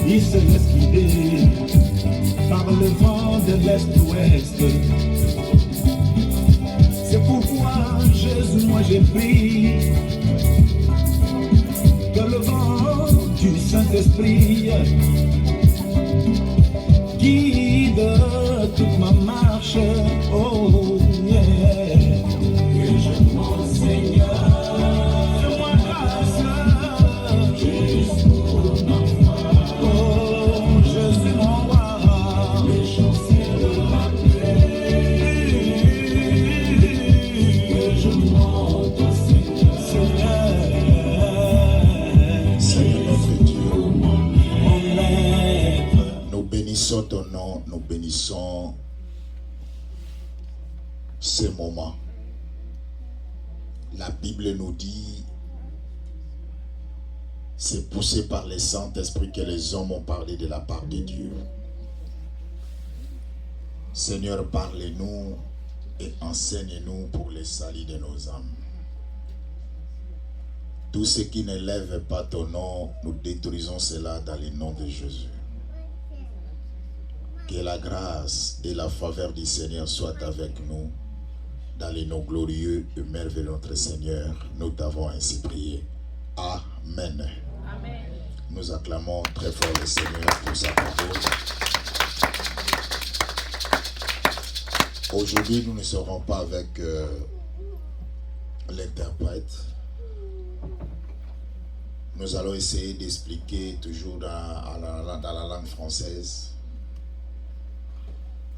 il se laisse guider par le vent de l'est-ouest. C'est pourquoi, Jésus, moi j'ai pris que le vent du Saint-Esprit guide toute ma marche. Oh yeah. Que je mon Seigneur, fais-moi grâce, Jésus mon enfant. Oh Jésus mon roi, les chanceux de la paix. Que je monte au Seigneur, Seigneur notre Dieu, mon maître. Nous bénissons ton nom, nous bénissons ces moments. La Bible nous dit, c'est poussé par le Saint-Esprit que les hommes ont parlé de la part de Dieu. Seigneur, parlez-nous et enseigne-nous pour le salut de nos âmes. Tout ce qui ne lève pas ton nom, nous détruisons cela dans le nom de Jésus. Que la grâce et la faveur du Seigneur soient avec nous. Dans les noms glorieux et merveilleux de notre Seigneur, nous t'avons ainsi prié. Amen. Amen. Nous acclamons très fort le Seigneur pour sa parole. Aujourd'hui, nous ne serons pas avec l'interprète. Nous allons essayer d'expliquer toujours dans la langue française.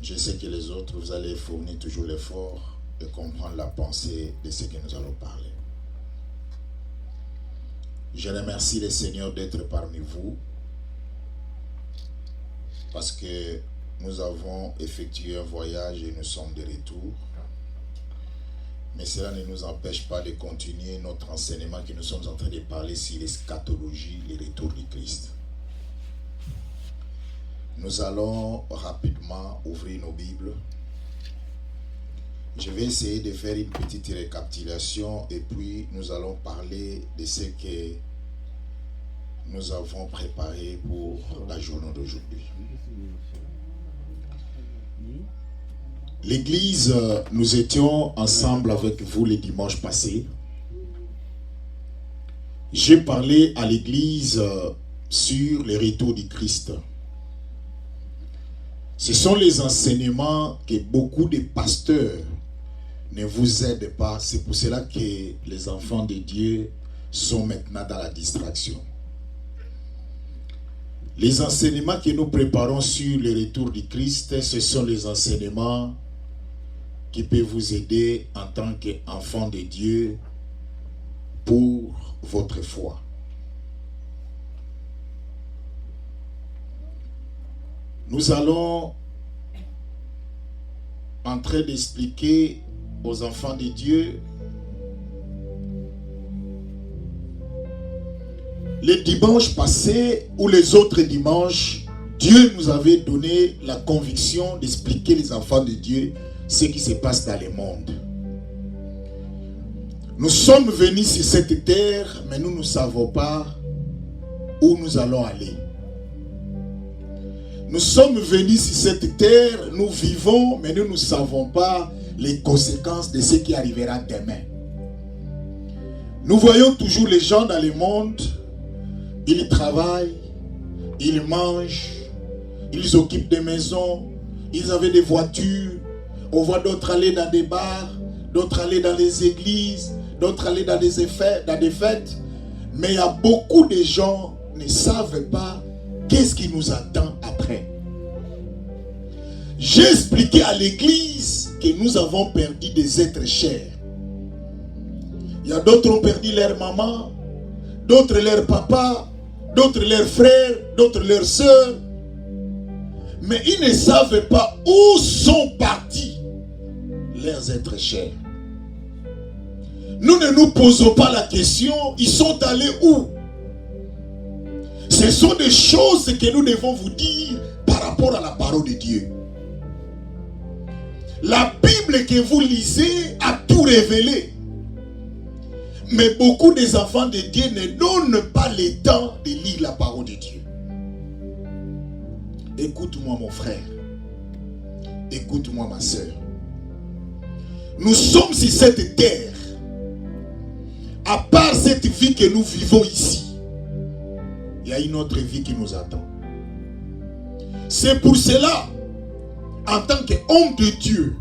Je sais que les autres, vous allez fournir toujours l'effort de comprendre la pensée de ce que nous allons parler. Je remercie le Seigneur d'être parmi vous parce que nous avons effectué un voyage et nous sommes de retour. Mais cela ne nous empêche pas de continuer notre enseignement que nous sommes en train de parler sur l'eschatologie, le retour du Christ. Nous allons rapidement ouvrir nos Bibles. Je vais essayer de faire une petite récapitulation et puis nous allons parler de ce que nous avons préparé pour la journée d'aujourd'hui. L'église, nous étions ensemble avec vous le dimanche passé. J'ai parlé à l'église sur le retour du Christ. Ce sont les enseignements que beaucoup de pasteurs ne vous aident pas. C'est pour cela que les enfants de Dieu sont maintenant dans la distraction. Les enseignements que nous préparons sur le retour du Christ, ce sont les enseignements qui peuvent vous aider en tant qu'enfant de Dieu pour votre foi. Nous allons en train d'expliquer aux enfants de Dieu les dimanches passés ou les autres dimanches, Dieu nous avait donné la conviction d'expliquer les enfants de Dieu ce qui se passe dans le monde. Nous sommes venus sur cette terre, mais nous ne savons pas où nous allons aller. Nous sommes venus sur cette terre, nous vivons, mais nous ne savons pas les conséquences de ce qui arrivera demain. Nous voyons toujours les gens dans le monde, ils travaillent, ils mangent, ils occupent des maisons, ils avaient des voitures. On voit d'autres aller dans des bars, d'autres aller dans les églises, d'autres aller dans des fêtes. Mais il y a beaucoup de gens qui ne savent pas qu'est-ce qui nous attend après. J'ai expliqué à l'église que nous avons perdu des êtres chers. Il y a d'autres qui ont perdu leur maman, d'autres leur papa, d'autres leurs frères, d'autres leurs sœurs. Mais ils ne savent pas où sont partis leurs êtres chers. Nous ne nous posons pas la question, ils sont allés où? Ce sont des choses que nous devons vous dire par rapport à la parole de Dieu. La Bible que vous lisez a tout révélé. Mais beaucoup des enfants de Dieu ne donnent pas le temps de lire la parole de Dieu. Écoute-moi mon frère. Écoute-moi ma soeur. Nous sommes sur cette terre. À part cette vie que nous vivons ici, il y a une autre vie qui nous attend. C'est pour cela, en tant qu'homme de Dieu,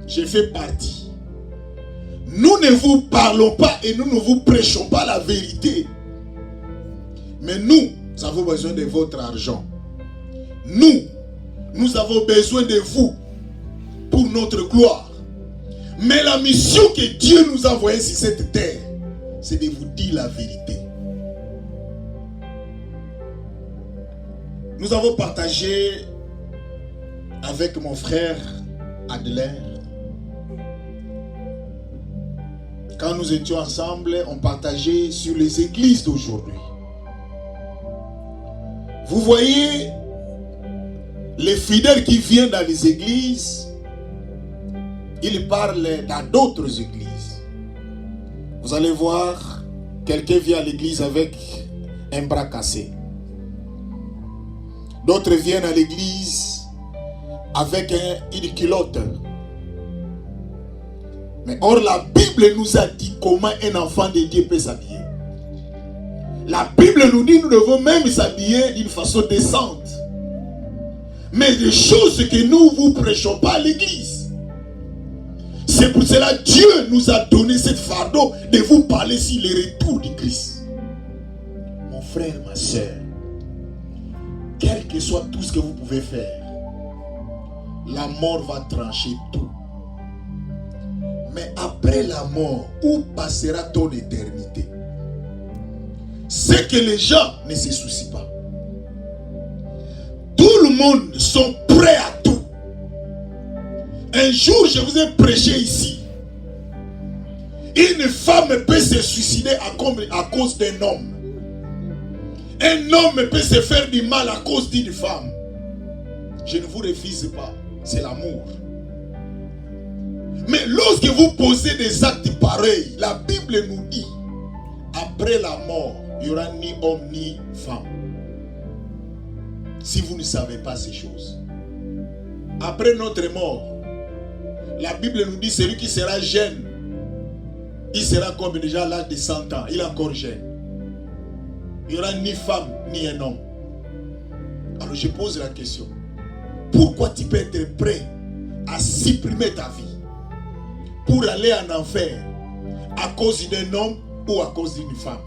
je fais partie. Nous ne vous parlons pas et nous ne vous prêchons pas la vérité. Mais nous avons besoin de votre argent. Nous avons besoin de vous pour notre gloire. Mais la mission que Dieu nous a envoyée sur cette terre, c'est de vous dire la vérité. Nous avons partagé avec mon frère Adler. Quand nous étions ensemble, on partageait sur les églises d'aujourd'hui. Vous voyez, les fidèles qui viennent dans les églises, ils parlent dans d'autres églises. Vous allez voir, quelqu'un vient à l'église avec un bras cassé. D'autres viennent à l'église avec une culotte. Mais or, la Bible nous a dit comment un enfant de Dieu peut s'habiller. La Bible nous dit que nous devons même s'habiller d'une façon décente. Mais des choses que nous ne vous prêchons pas à l'église. C'est pour cela que Dieu nous a donné cette fardeau de vous parler sur le retour du Christ. Mon frère, ma soeur, quel que soit tout ce que vous pouvez faire, la mort va trancher tout. Mais après la mort, où passera ton éternité? C'est que les gens ne se soucient pas. Tout le monde sont prêts à tout. Un jour, je vous ai prêché ici. Une femme peut se suicider à cause d'un homme. Un homme peut se faire du mal à cause d'une femme. Je ne vous refuse pas. C'est l'amour. Mais lorsque vous posez des actes pareils, la Bible nous dit, après la mort, il n'y aura ni homme ni femme. Si vous ne savez pas ces choses. Après notre mort, la Bible nous dit, celui qui sera jeune, il sera comme déjà à l'âge de 100 ans. Il est encore jeune. Il n'y aura ni femme ni un homme. Alors je pose la question. Pourquoi tu peux être prêt à supprimer ta vie pour aller en enfer à cause d'un homme ou à cause d'une femme?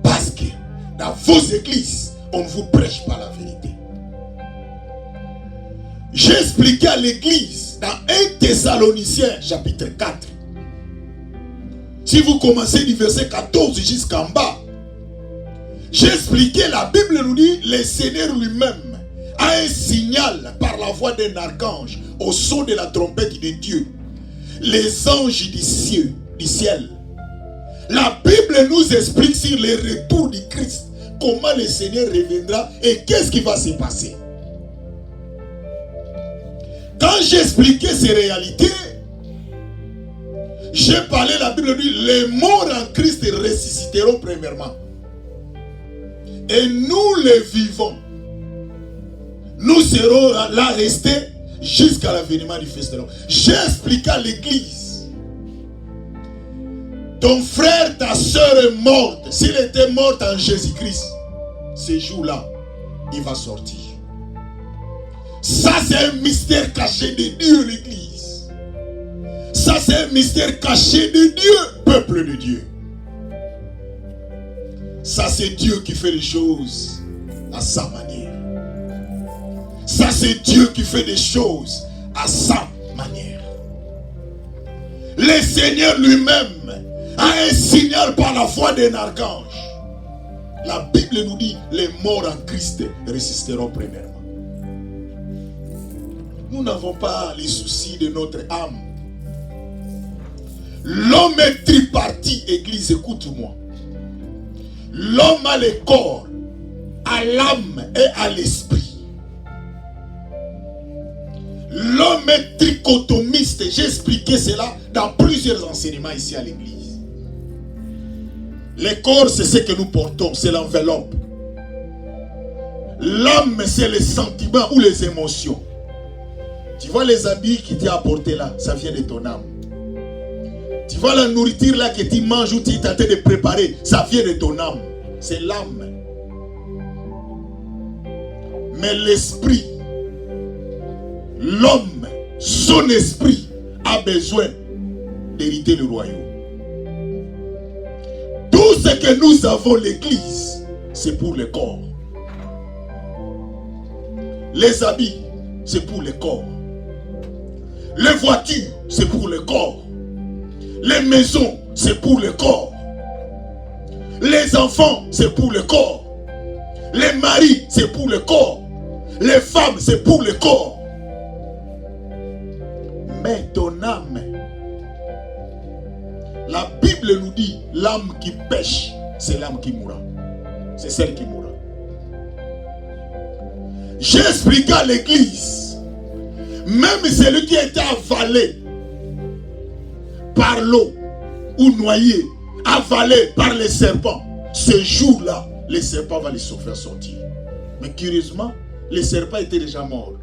Parce que dans vos églises, on ne vous prêche pas la vérité. J'ai expliqué à l'église dans 1 Thessaloniciens chapitre 4. Si vous commencez du verset 14 jusqu'en bas, j'ai expliqué, la Bible nous dit, le Seigneur lui-même a un signal par la voix d'un archange au son de la trompette de Dieu. Les anges du ciel. La Bible nous explique sur le retour du Christ, comment le Seigneur reviendra et qu'est-ce qui va se passer. Quand j'ai expliqué ces réalités, j'ai parlé, la Bible dit, les morts en Christ ressusciteront premièrement. Et nous les vivants, nous serons là restés jusqu'à l'avènement du Fils de l'homme. J'ai expliqué à l'église, ton frère, ta soeur est morte. S'il était mort en Jésus-Christ, ce jour-là, il va sortir. Ça, c'est un mystère caché de Dieu, l'église. Ça, c'est un mystère caché de Dieu, peuple de Dieu. Ça, c'est Dieu qui fait les choses à sa manière. Ça, c'est Dieu qui fait des choses à sa manière. Le Seigneur lui-même a un signal par la voix d'un archange. La Bible nous dit, les morts en Christ ressusciteront premièrement. Nous n'avons pas les soucis de notre âme. L'homme est tripartite, église, écoute-moi. L'homme a le corps, à l'âme et à l'esprit. L'homme est trichotomiste. J'ai expliqué cela dans plusieurs enseignements ici à l'église. Le corps, c'est ce que nous portons, c'est l'enveloppe. L'âme, c'est les sentiments ou les émotions. Tu vois les habits qui t'ont apporté là, ça vient de ton âme. Tu vois la nourriture là que tu manges ou tu es en train de préparer, ça vient de ton âme. C'est l'âme. Mais l'esprit, l'homme, son esprit a besoin d'hériter le royaume. Tout ce que nous avons, l'église, c'est pour le corps. Les habits, c'est pour le corps. Les voitures, c'est pour le corps. Les maisons, c'est pour le corps. Les enfants, c'est pour le corps. Les maris, c'est pour le corps. Les femmes, c'est pour le corps. Mais ton âme, la Bible nous dit, l'âme qui pêche, c'est l'âme qui mourra. C'est celle qui mourra. J'ai expliqué à l'église, même celui qui était avalé par l'eau ou noyé, avalé par les serpents, ce jour-là, les serpents vont les faire sortir. Mais curieusement, les serpents étaient déjà morts.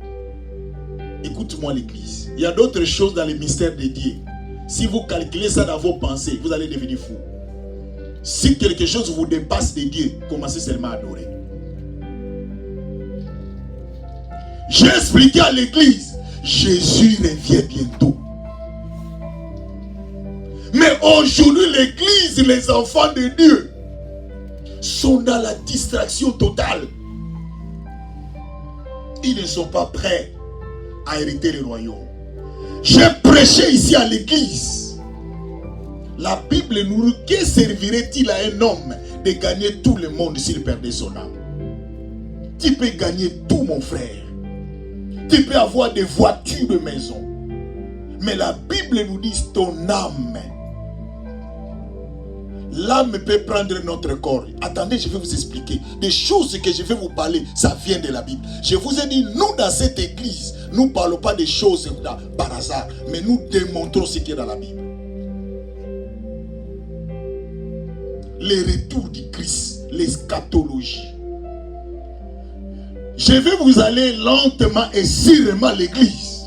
Écoute-moi l'église, il y a d'autres choses dans les mystères de Dieu. Si vous calculez ça dans vos pensées, vous allez devenir fou. Si quelque chose vous dépasse de Dieu, commencez seulement à adorer. J'ai expliqué à l'église, Jésus revient bientôt. Mais aujourd'hui, l'église, les enfants de Dieu sont dans la distraction totale. Ils ne sont pas prêts à hériter le royaume. J'ai prêché ici à l'église. La Bible nous dit, que servirait-il à un homme de gagner tout le monde s'il perdait son âme? Tu peux gagner tout, mon frère. Tu peux avoir des voitures de maison. Mais la Bible nous dit ton âme. L'âme peut prendre notre corps. Attendez, je vais vous expliquer. Des choses que je vais vous parler, ça vient de la Bible. Je vous ai dit, nous dans cette église, nous ne parlons pas des choses par hasard, mais nous démontrons ce qui est dans la Bible. Les retours du Christ, l'eschatologie. Je vais vous aller lentement et sûrement l'église.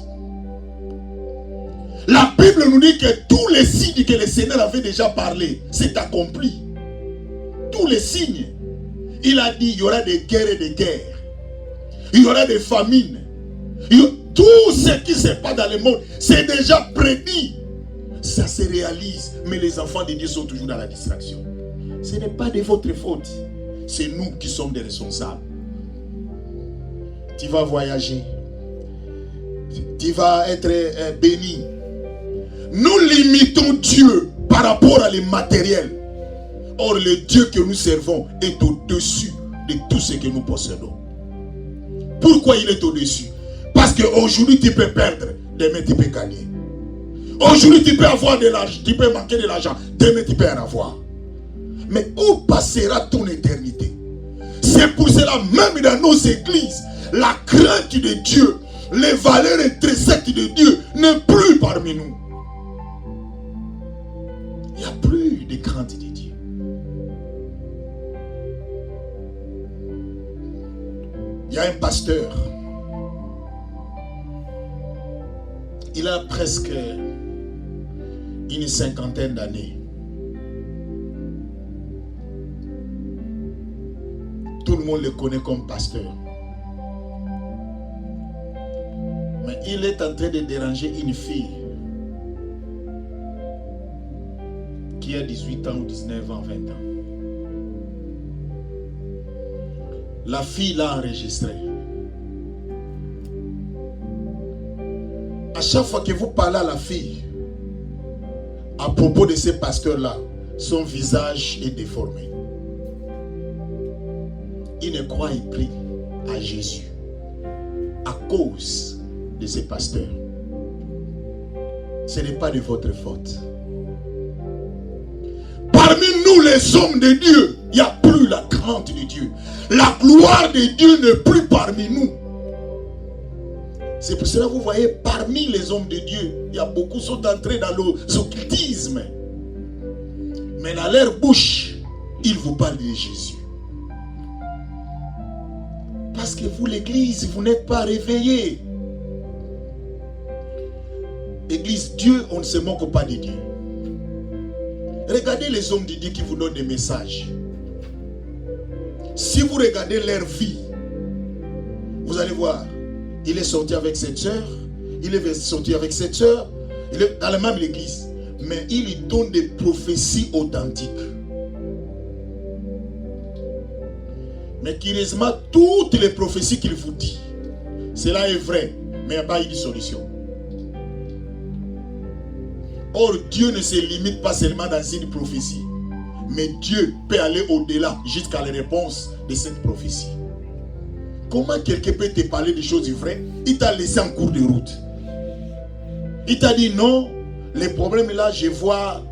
La Bible nous dit que tous les signes que le Seigneur avait déjà parlé, c'est accompli. Tous les signes. Il a dit, il y aura des guerres et des guerres. Il y aura des famines. Tout ce qui se passe dans le monde, c'est déjà prédit. Ça se réalise. Mais les enfants de Dieu sont toujours dans la distraction. Ce n'est pas de votre faute. C'est nous qui sommes des responsables. Tu vas voyager. Tu vas être béni. Nous limitons Dieu par rapport à les matériels. Or, le Dieu que nous servons est au-dessus de tout ce que nous possédons. Pourquoi il est au-dessus? Parce qu'aujourd'hui, tu peux perdre, demain, tu peux gagner. Aujourd'hui, tu peux avoir de l'argent, tu peux manquer de l'argent, demain, tu peux en avoir. Mais où passera ton éternité? C'est pour cela, même dans nos églises, la crainte de Dieu, les valeurs intrinsèques de Dieu n'est plus parmi nous. Il n'y a plus de crainte de Dieu. Il y a un pasteur. Il a presque une 50aine d'années. Tout le monde le connaît comme pasteur. Mais il est en train de déranger une fille qui a 18 ans ou 19 ans, 20 ans. La fille l'a enregistré. À chaque fois que vous parlez à la fille à propos de ce pasteur-là, son visage est déformé. Il ne croit plus à Jésus à cause de ces pasteurs. Ce n'est pas de votre faute. Parmi nous les hommes de Dieu, il n'y a plus la crainte de Dieu. La gloire de Dieu n'est plus parmi nous. C'est pour cela que vous voyez, parmi les hommes de Dieu, il y a beaucoup qui sont entrés dans l'occultisme. Mais dans leur bouche, ils vous parlent de Jésus. Parce que vous, l'église, vous n'êtes pas réveillés. Église, Dieu, on ne se moque pas de Dieu. Regardez les hommes de Dieu qui vous donnent des messages. Si vous regardez leur vie, vous allez voir, il est sorti avec cette soeur, il est sorti avec cette soeur, il est dans la même église, mais il donne des prophéties authentiques. Mais curieusement, toutes les prophéties qu'il vous dit, cela est vrai, mais il n'y a pas eu de solution. Or, Dieu ne se limite pas seulement dans une prophétie, mais Dieu peut aller au-delà jusqu'à la réponse de cette prophétie. Comment quelqu'un peut te parler des choses vraies? Il t'a laissé en cours de route. Il t'a dit non, les problèmes là, je vois,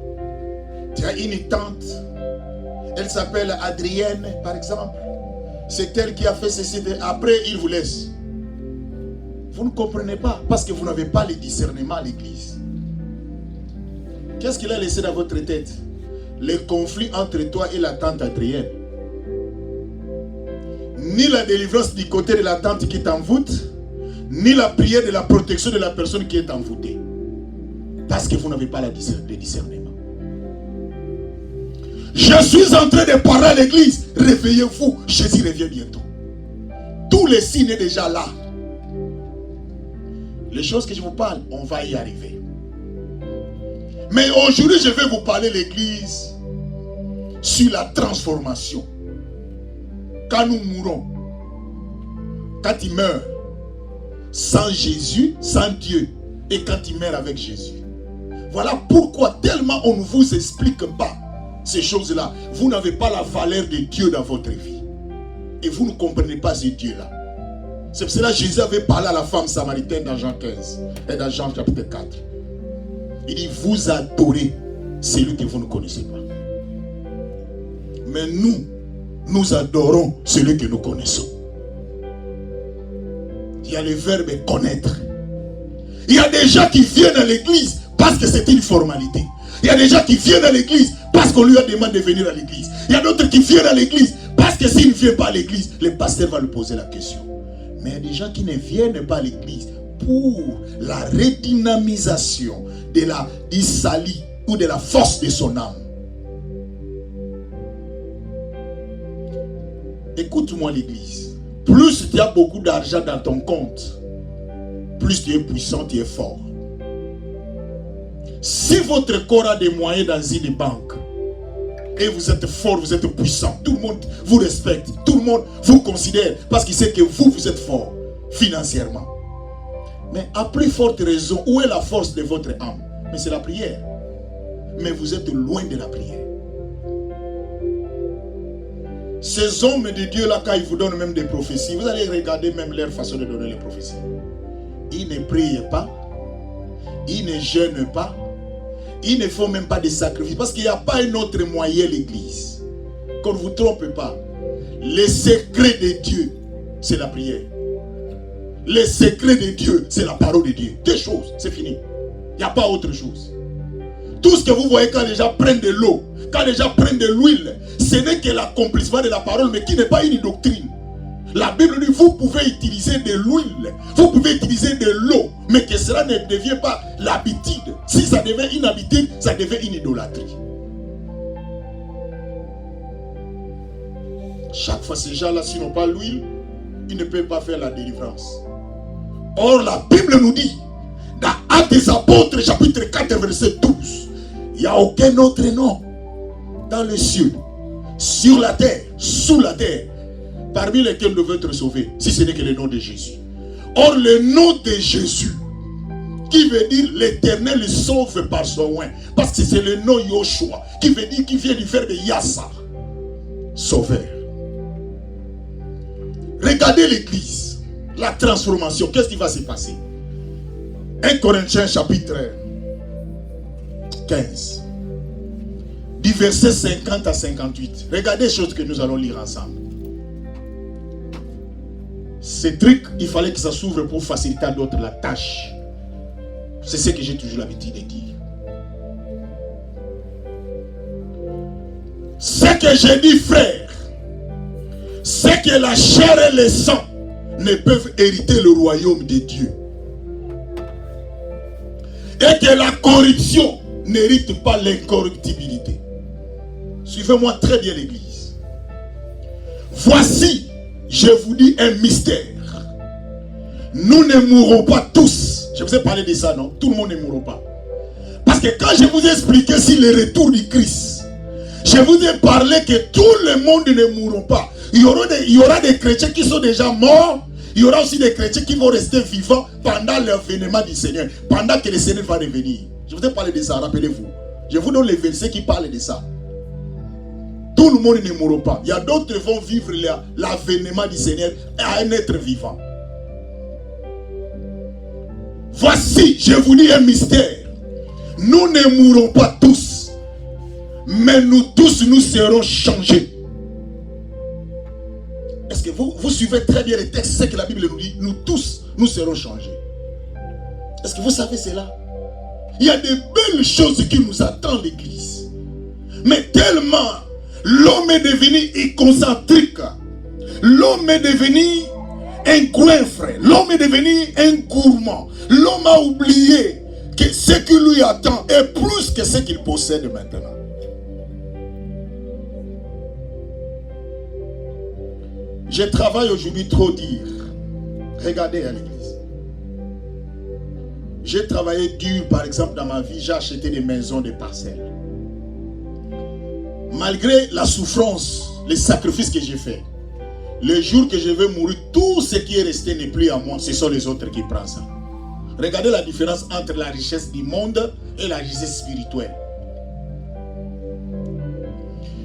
tu as une tante, elle s'appelle Adrienne, par exemple. C'est elle qui a fait ceci. Après, il vous laisse. Vous ne comprenez pas parce que vous n'avez pas le discernement à l'église. Qu'est-ce qu'il a laissé dans votre tête? Le conflit entre toi et la tante Adrienne. Ni la délivrance du côté de la tante qui t'envoûte, ni la prière de la protection de la personne qui est envoûtée. Parce que vous n'avez pas le discernement. Je suis en train de parler à l'église. Réveillez-vous, Jésus revient bientôt. Tous les signes sont déjà là. Les choses que je vous parle, on va y arriver. Mais aujourd'hui, je vais vous parler l'église sur la transformation. Quand nous mourons, quand il meurt sans Jésus, sans Dieu, et quand il meurt avec Jésus. Voilà pourquoi tellement on ne vous explique pas ces choses-là. Vous n'avez pas la valeur de Dieu dans votre vie. Et vous ne comprenez pas ce Dieu-là. C'est pour cela que Jésus avait parlé à la femme samaritaine dans Jean 15 et dans Jean chapitre 4. Il dit, vous adorez celui que vous ne connaissez pas. Mais nous adorons celui que nous connaissons. Il y a le verbe connaître. Il y a des gens qui viennent à l'église parce que c'est une formalité. Il y a des gens qui viennent à l'église parce qu'on lui a demandé de venir à l'église. Il y a d'autres qui viennent à l'église parce que s'il ne vient pas à l'église, le pasteur va lui poser la question. Mais il y a des gens qui ne viennent pas à l'église pour la redynamisation du salut ou de la force de son âme. Écoute-moi l'église. Plus tu as beaucoup d'argent dans ton compte, plus tu es puissant, tu es fort. Si votre corps a des moyens dans une banque, et vous êtes fort, vous êtes puissant, tout le monde vous respecte, tout le monde vous considère, parce qu'il sait que vous êtes fort, financièrement. Mais à plus forte raison, où est la force de votre âme? Mais c'est la prière. Mais vous êtes loin de la prière. Ces hommes de Dieu là, quand ils vous donnent même des prophéties, vous allez regarder même leur façon de donner les prophéties. Ils ne prient pas, ils ne jeûnent pas, ils ne font même pas de sacrifices, parce qu'il n'y a pas un autre moyen l'église. Qu'on ne vous trompe pas. Le secret de Dieu, c'est la prière. Le secret de Dieu, c'est la parole de Dieu. Deux choses, c'est fini. Il n'y a pas autre chose. Tout ce que vous voyez quand les gens prennent de l'eau, quand les gens prennent de l'huile, ce n'est que l'accomplissement de la parole, mais qui n'est pas une doctrine. La Bible dit, vous pouvez utiliser de l'huile, vous pouvez utiliser de l'eau, mais que cela ne devient pas l'habitude. Si ça devient une habitude, ça devient une idolâtrie. Chaque fois, ces gens-là, s'ils n'ont pas l'huile, ils ne peuvent pas faire la délivrance. Or, la Bible nous dit, dans Actes des Apôtres, chapitre 4, verset 12, il n'y a aucun autre nom dans les cieux, sur la terre, sous la terre, parmi lesquels nous devons être sauvés, si ce n'est que le nom de Jésus. Or, le nom de Jésus, qui veut dire l'Éternel sauve par son oin, parce que c'est le nom Yoshua, qui veut dire, qui vient du verbe Yassa, sauveur. Regardez l'église, la transformation, qu'est-ce qui va se passer? 1 Corinthiens chapitre 15, du verset 50 à 58. Regardez les choses que nous allons lire ensemble. Ces trucs, il fallait que ça s'ouvre pour faciliter à d'autres la tâche. C'est ce que j'ai toujours l'habitude de dire. Ce que j'ai dit, frère, c'est que la chair et le sang ne peuvent hériter le royaume de Dieu. Et que la corruption n'hérite pas l'incorruptibilité. Suivez-moi très bien l'Église. Voici, je vous dis un mystère. Nous ne mourrons pas tous. Je vous ai parlé de ça, non? Tout le monde ne mourra pas. Parce que quand je vous ai expliqué sur le retour du Christ, je vous ai parlé que tout le monde ne mourra pas. Il y aura des chrétiens qui sont déjà morts. Il y aura aussi des chrétiens qui vont rester vivants pendant l'avènement du Seigneur. Pendant que le Seigneur va revenir. Je vous ai parlé de ça, rappelez-vous. Je vous donne les versets qui parlent de ça. Tout le monde ne mourra pas. Il y a d'autres qui vont vivre l'avènement du Seigneur à un être vivant. Voici, je vous dis un mystère. Nous ne mourrons pas tous, mais nous tous, nous serons changés. Est-ce que vous suivez très bien les textes, c'est ce que la Bible nous dit? Nous tous, nous serons changés. Est-ce que vous savez cela? Il y a de belles choses qui nous attendent, l'Église. Mais tellement, l'homme est devenu éconcentrique. L'homme est devenu un goinfre. L'homme est devenu un gourmand. L'homme a oublié que ce qui lui attend est plus que ce qu'il possède maintenant. Je travaille aujourd'hui trop dur. Regardez à l'église. J'ai travaillé dur, par exemple, dans ma vie. J'ai acheté des maisons, des parcelles. Malgré la souffrance, les sacrifices que j'ai faits, le jour que je vais mourir, tout ce qui est resté n'est plus à moi. Ce sont les autres qui prennent ça. Regardez la différence entre la richesse du monde et la richesse spirituelle.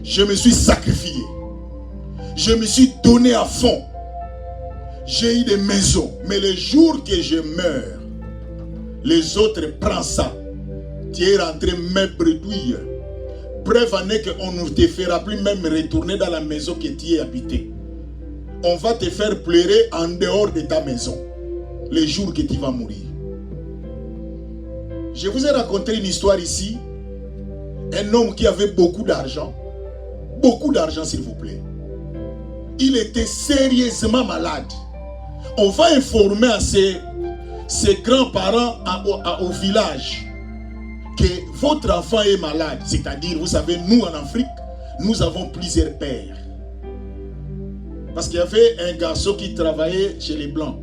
Je me suis sacrifié. Je me suis donné à fond. J'ai eu des maisons. Mais le jour que je meurs, les autres prennent ça. Tu es rentré même bredouille. Preuve en est qu'on ne te fera plus même retourner dans la maison que tu es habité. On va te faire pleurer en dehors de ta maison. Le jour que tu vas mourir. Je vous ai raconté une histoire ici. Un homme qui avait beaucoup d'argent. Beaucoup d'argent, s'il vous plaît. Il était sérieusement malade. On va informer à ses grands-parents au village que votre enfant est malade. C'est-à-dire, vous savez, nous en Afrique, nous avons plusieurs pères. Parce qu'il y avait un garçon qui travaillait chez les Blancs.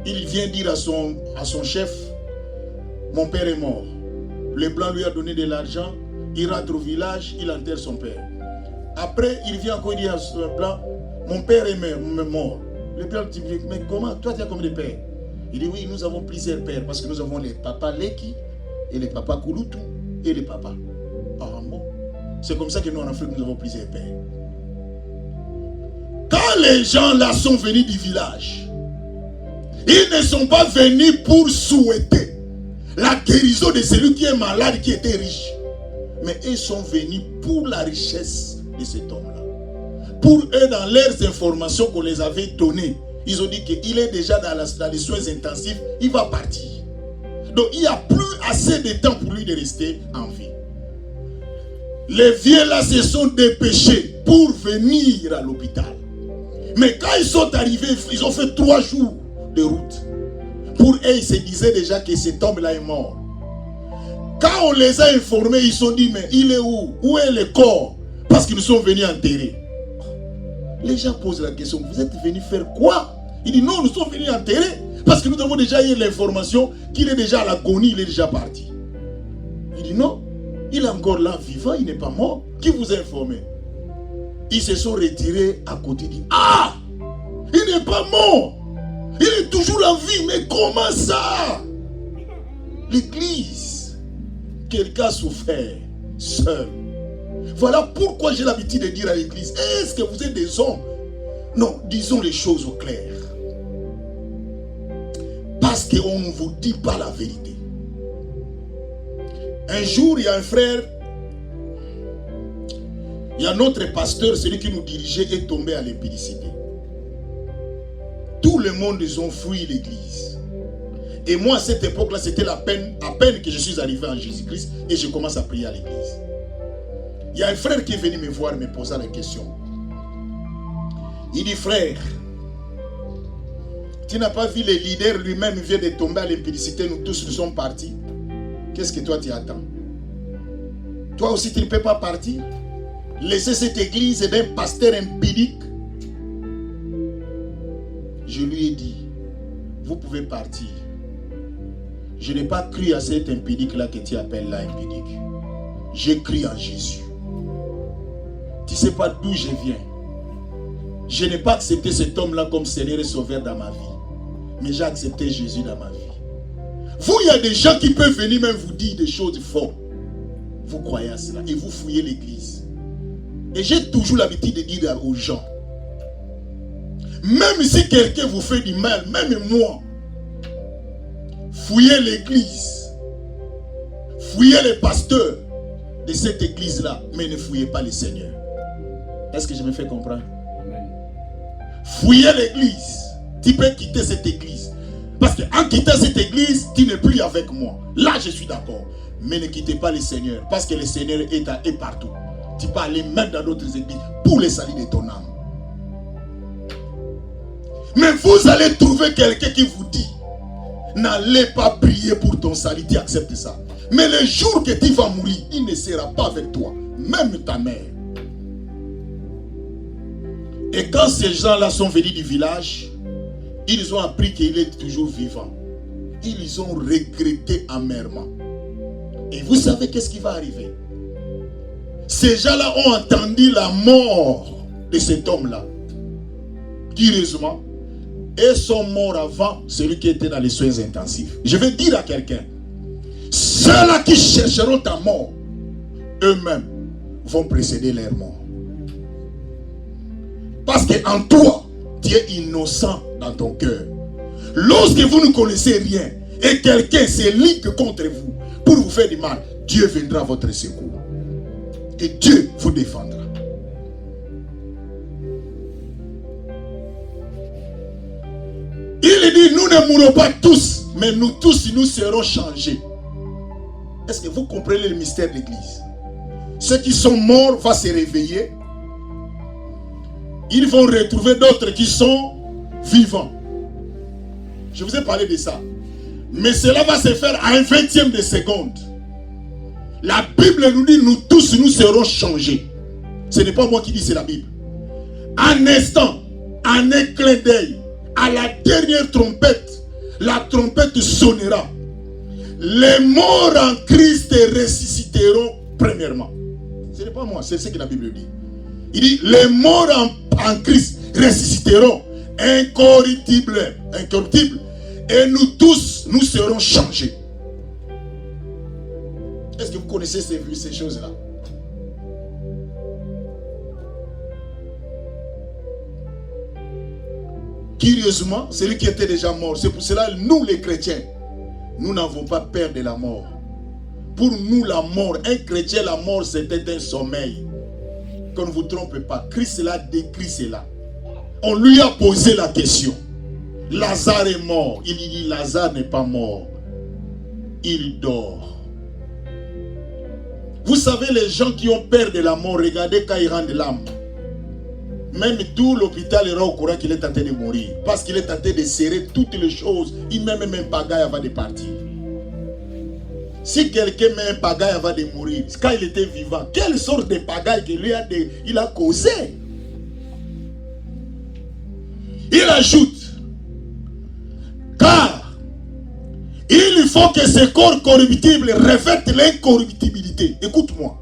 Il vient dire à son chef, mon père est mort. Le Blanc lui a donné de l'argent. Il rentre au village, il enterre son père. Après, il vient encore dire à ce Blanc, mon père est mort. Le Blanc dit, mais comment? Toi, tu as combien de pères? Il dit, oui, nous avons plusieurs pères. Parce que nous avons les papas Leki, et les papas Kouloutou, et les papas. Ah bon? C'est comme ça que nous, en Afrique, nous avons plusieurs pères. Quand les gens là sont venus du village, ils ne sont pas venus pour souhaiter la guérison de celui qui est malade, qui était riche. Mais ils sont venus pour la richesse de cet homme-là. Pour eux, dans leurs informations qu'on les avait données, ils ont dit qu'il est déjà dans les soins intensifs, il va partir. Donc il n'y a plus assez de temps pour lui de rester en vie. Les vieux là se sont dépêchés pour venir à l'hôpital. Mais quand ils sont arrivés, ils ont fait 3 jours de route. Pour eux, ils se disaient déjà que cet homme-là est mort. Quand on les a informés, ils se sont dit, mais il est où? Où est le corps? Parce qu'ils nous sont venus enterrer. Les gens posent la question, vous êtes venus faire quoi? Il dit, non, nous sommes venus enterrer. Parce que nous avons déjà eu l'information qu'il est déjà à l'agonie, il est déjà parti. Il dit, non, il est encore là, vivant, il n'est pas mort. Qui vous a informé? Ils se sont retirés à côté. Il dit, ah, il n'est pas mort. Il est toujours en vie, mais comment ça? L'église, quelqu'un a souffert seul. Voilà pourquoi j'ai l'habitude de dire à l'église, est-ce que vous êtes des hommes? Non, disons les choses au clair. Parce qu'on ne vous dit pas la vérité. Un jour, il y a un frère, il y a notre pasteur, celui qui nous dirigeait, est tombé à l'impudicité. Tout le monde, ils ont fui l'église. Et moi, à cette époque-là, c'était à peine que je suis arrivé en Jésus-Christ et je commence à prier à l'église. Il y a un frère qui est venu me voir, me posant la question. Il dit, frère, Tu n'as pas vu le leader lui-même vient de tomber à l'impudicité, nous tous nous sommes partis. Qu'est-ce que toi tu attends? Toi aussi tu ne peux pas partir? Laisser cette église d'un pasteur impudique? Je lui ai dit, vous pouvez partir. Je n'ai pas cru à cet impudique-là que tu appelles là impudique. J'ai cru en Jésus. Tu ne sais pas d'où je viens. Je n'ai pas accepté cet homme-là comme Seigneur et Sauveur dans ma vie. Mais j'ai accepté Jésus dans ma vie. Vous, il y a des gens qui peuvent venir même vous dire des choses fortes. Vous croyez à cela et vous fouillez l'église. Et j'ai toujours l'habitude de dire aux gens, même si quelqu'un vous fait du mal, même moi, fouillez l'église. Fouillez les pasteurs de cette église-là, mais ne fouillez pas le Seigneur. Est-ce que je me fais comprendre? Amen. Fouillez l'église. Tu peux quitter cette église. Parce qu'en quittant cette église, tu n'es plus avec moi. Là, je suis d'accord. Mais ne quittez pas le Seigneur. Parce que le Seigneur est partout. Tu peux aller même dans d'autres églises pour le salut de ton âme. Mais vous allez trouver quelqu'un qui vous dit, n'allez pas prier pour ton salut. Tu acceptes ça. Mais le jour que tu vas mourir, il ne sera pas avec toi. Même ta mère. Et quand ces gens-là sont venus du village, ils ont appris qu'il est toujours vivant. Ils ont regretté amèrement. Et vous savez qu'est-ce qui va arriver? Ces gens-là ont entendu la mort de cet homme-là. Curieusement. Et sont morts avant celui qui était dans les soins intensifs. Je vais dire à quelqu'un, ceux-là qui chercheront ta mort, eux-mêmes vont précéder leur mort. Parce qu'en toi, tu es innocent dans ton cœur. Lorsque vous ne connaissez rien et quelqu'un se ligue contre vous pour vous faire du mal, Dieu viendra à votre secours. Et Dieu vous défendra. Il dit, nous ne mourrons pas tous, mais nous tous, nous serons changés. Est-ce que vous comprenez le mystère de l'église? Ceux qui sont morts vont se réveiller. Ils vont retrouver d'autres qui sont vivants. Je vous ai parlé de ça. Mais cela va se faire à un 20e de seconde. La Bible nous dit, nous tous, nous serons changés. Ce n'est pas moi qui dis, c'est la Bible. Un instant, en un clin d'œil, à la dernière trompette, la trompette sonnera. Les morts en Christ ressusciteront premièrement. Ce n'est pas moi, c'est ce que la Bible dit. Il dit, les morts en Christ ressusciteront incorruptibles. Et nous tous, nous serons changés. Est-ce que vous connaissez ces choses-là? Curieusement, celui qui était déjà mort, c'est pour cela que nous les chrétiens, nous n'avons pas peur de la mort. Pour nous la mort, un chrétien, la mort c'était un sommeil. Qu'on ne vous trompe pas, Christ l'a décrit cela. On lui a posé la question. Lazare est mort. Il dit, Lazare n'est pas mort. Il dort. Vous savez, les gens qui ont peur de la mort, regardez quand ils rendent l'âme. Même tout l'hôpital ira au courant qu'il est en train de mourir. Parce qu'il est en train de serrer toutes les choses. Il met même un pagaille avant de partir. Si quelqu'un met un pagaille avant de mourir, quand il était vivant, quelle sorte de pagaille il a causé? Il ajoute, car il faut que ce corps corruptible revête l'incorruptibilité. Écoute-moi.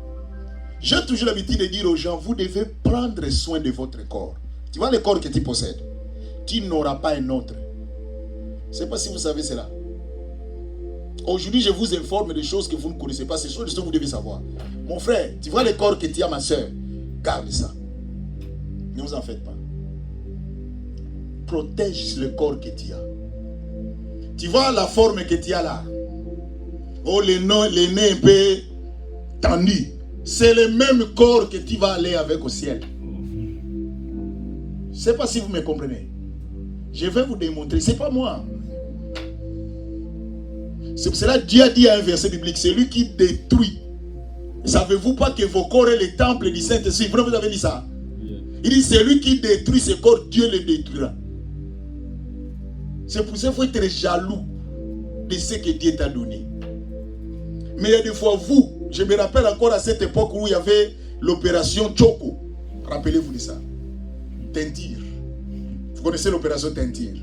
J'ai toujours l'habitude de dire aux gens, vous devez prendre soin de votre corps. Tu vois le corps que tu possèdes, tu n'auras pas un autre. Je ne sais pas si vous savez cela. Aujourd'hui, je vous informe des choses que vous ne connaissez pas. Ces choses que vous devez savoir. Mon frère, tu vois le corps que tu as, ma soeur, garde ça. Ne vous en faites pas. Protège le corps que tu as. Tu vois la forme que tu as là. Oh, les nez un peu tendus. C'est le même corps que tu vas aller avec au ciel. Je ne sais pas si vous me comprenez. Je vais vous démontrer. Ce n'est pas moi. C'est pour cela que Dieu a dit à un verset biblique, c'est lui qui détruit. Savez-vous pas que vos corps est le temple du Saint-Esprit? Vous avez dit ça? Il dit, c'est lui qui détruit ce corps, Dieu le détruira. C'est pour ça qu'il faut être jaloux de ce que Dieu t'a donné. Mais il y a des fois, vous, je me rappelle encore à cette époque où il y avait l'opération Choco. Rappelez-vous de ça. Teinture. Vous connaissez l'opération Teinture?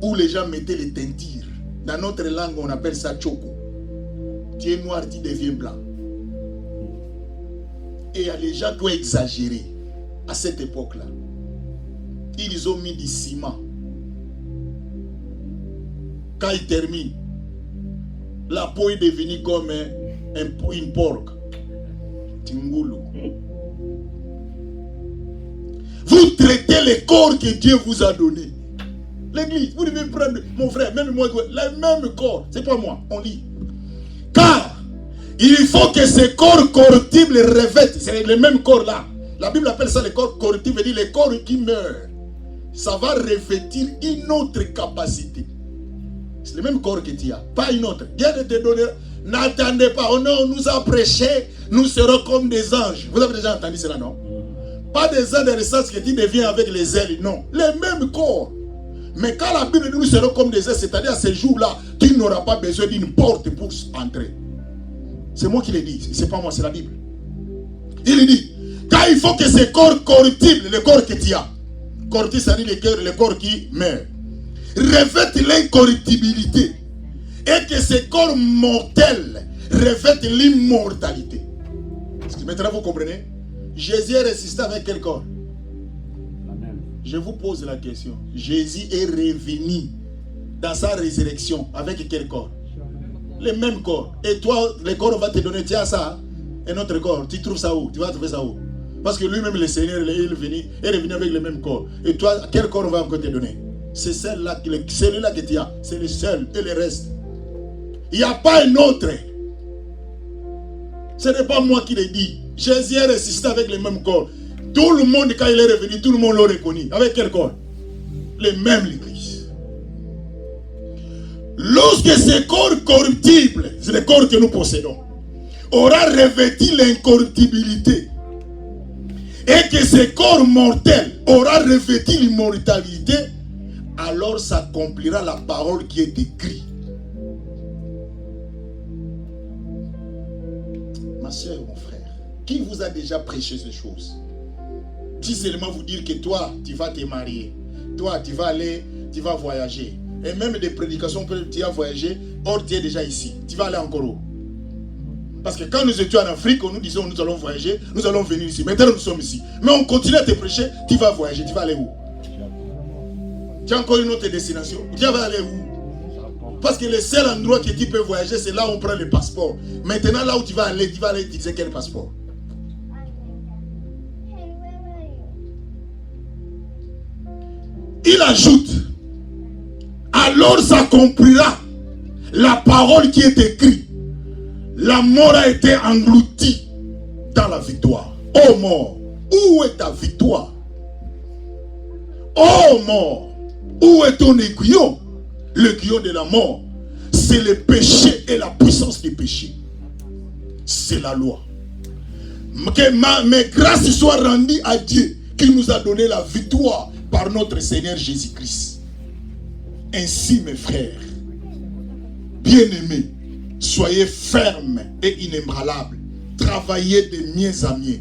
Où les gens mettaient les teintures. Dans notre langue, on appelle ça Choco. Tu es noir, tu deviens blanc. Et il y a les gens qui ont exagéré à cette époque-là. Ils ont mis du ciment. Quand ils terminent, la peau est devenue comme une porc. Tingoulou. Vous traitez les corps que Dieu vous a donnés. L'église, vous devez prendre, mon frère, même moi, le même corps. C'est pas moi, on lit. Car il faut que ces corps corruptibles revêtent. C'est le même corps là. La Bible appelle ça les corps corruptibles. Elle dit les corps qui meurent. Ça va revêtir une autre capacité. C'est le même corps que tu as, pas une autre. Dieu ne te donnera. N'attendez pas. Oh non, on nous a prêché. Nous serons comme des anges. Vous avez déjà entendu cela, non? Pas des anges dans le sens que tu deviens avec les ailes. Non. Le même corps. Mais quand la Bible dit nous serons comme des ailes, c'est-à-dire à ce jour-là, tu n'auras pas besoin d'une porte pour entrer. C'est moi qui le dis, c'est pas moi, c'est la Bible. Il dit, quand il faut que ces corps corruptibles, le corps que tu as, corruptible, ça dit le corps qui meurt, revêtent l'incorruptibilité, et que ces corps mortels revêtent l'immortalité. Maintenant vous comprenez? Jésus est ressuscité avec quel corps? Je vous pose la question. Jésus est revenu dans sa résurrection avec quel corps? Le même corps. Et toi, le corps va te donner, tiens ça, un autre corps. Tu trouves ça où? Tu vas trouver ça où? Parce que lui-même, le Seigneur, est revenu avec le même corps. Et toi, quel corps va encore te donner? C'est celui-là que tu as. C'est le seul et le reste. Il n'y a pas un autre. Ce n'est pas moi qui le dis. Jésus est ressuscité avec le même corps. Tout le monde, quand il est revenu, tout le monde l'a reconnu. Avec quel corps? Le même, l'Église. Lorsque ce corps corruptible, c'est le corps que nous possédons, aura revêtu l'incorruptibilité, et que ce corps mortel aura revêtu l'immortalité, alors s'accomplira la parole qui est écrite. Ma soeur, mon frère, qui vous a déjà prêché ces choses? Si seulement vous dire que toi, tu vas te marier, toi, tu vas voyager, et même des prédications que tu as voyagé, or tu es déjà ici, tu vas aller encore où? Parce que quand nous étions en Afrique, nous disions nous allons voyager, nous allons venir ici. Maintenant nous sommes ici. Mais on continue à te prêcher, tu vas voyager, tu vas aller où? Tu as encore une autre destination, tu vas aller où? Parce que le seul endroit que tu peux voyager, c'est là où on prend le passeport. Maintenant là où tu vas aller utiliser quel passeport? Il ajoute, alors s'accomplira la parole qui est écrite. La mort a été engloutie dans la victoire. Oh mort, où est ta victoire? Oh mort, où est ton aiguillon? L'aiguillon de la mort, c'est le péché et la puissance du péché. C'est la loi. Que mes grâces soient rendues à Dieu qui nous a donné la victoire par notre Seigneur Jésus-Christ. Ainsi, mes frères, bien-aimés, soyez fermes et inébranlables. Travaillez de mieux en mieux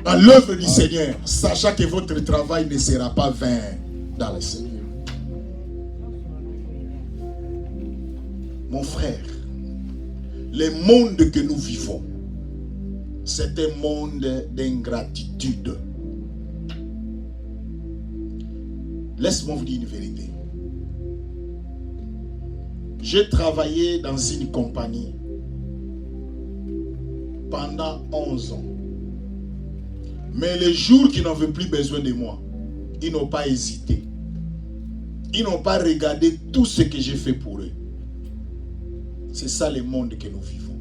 à l'œuvre du Seigneur, sachant que votre travail ne sera pas vain dans le Seigneur. Mon frère, le monde que nous vivons, c'est un monde d'ingratitude. Laisse-moi vous dire une vérité. J'ai travaillé dans une compagnie pendant 11 ans. Mais les jours qu'ils n'avaient plus besoin de moi, ils n'ont pas hésité. Ils n'ont pas regardé tout ce que j'ai fait pour eux. C'est ça le monde que nous vivons.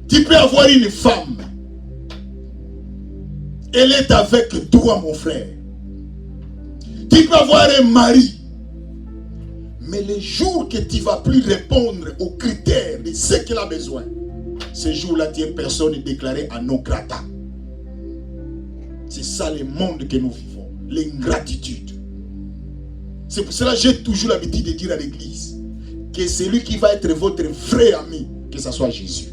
Tu peux avoir une femme. Elle est avec toi, mon frère. Tu peux avoir un mari. Mais le jour que tu ne vas plus répondre aux critères de ce qu'elle a besoin, ce jour-là, tu es personne déclarée à non grata. C'est ça le monde que nous vivons. l'ingratitude. C'est pour cela que j'ai toujours l'habitude de dire à l'église que celui qui va être votre vrai ami, que ce soit Jésus.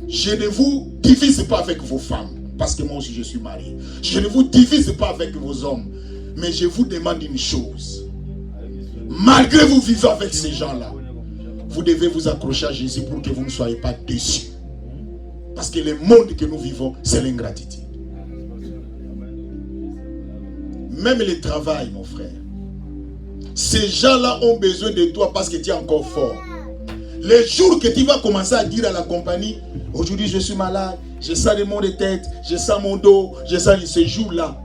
Je ne vous divise pas avec vos femmes, parce que moi aussi je suis marié. Je ne vous divise pas avec vos hommes, mais je vous demande une chose. Malgré vous vivez avec ces gens-là, vous devez vous accrocher à Jésus pour que vous ne soyez pas déçus. Parce que le monde que nous vivons, c'est l'ingratitude. Même le travail, mon frère. Ces gens-là ont besoin de toi parce que tu es encore fort. Les jours que tu vas commencer à dire à la compagnie, aujourd'hui je suis malade, j'ai ça de mon tête, j'ai ça mon dos, j'ai ça, ce jour-là,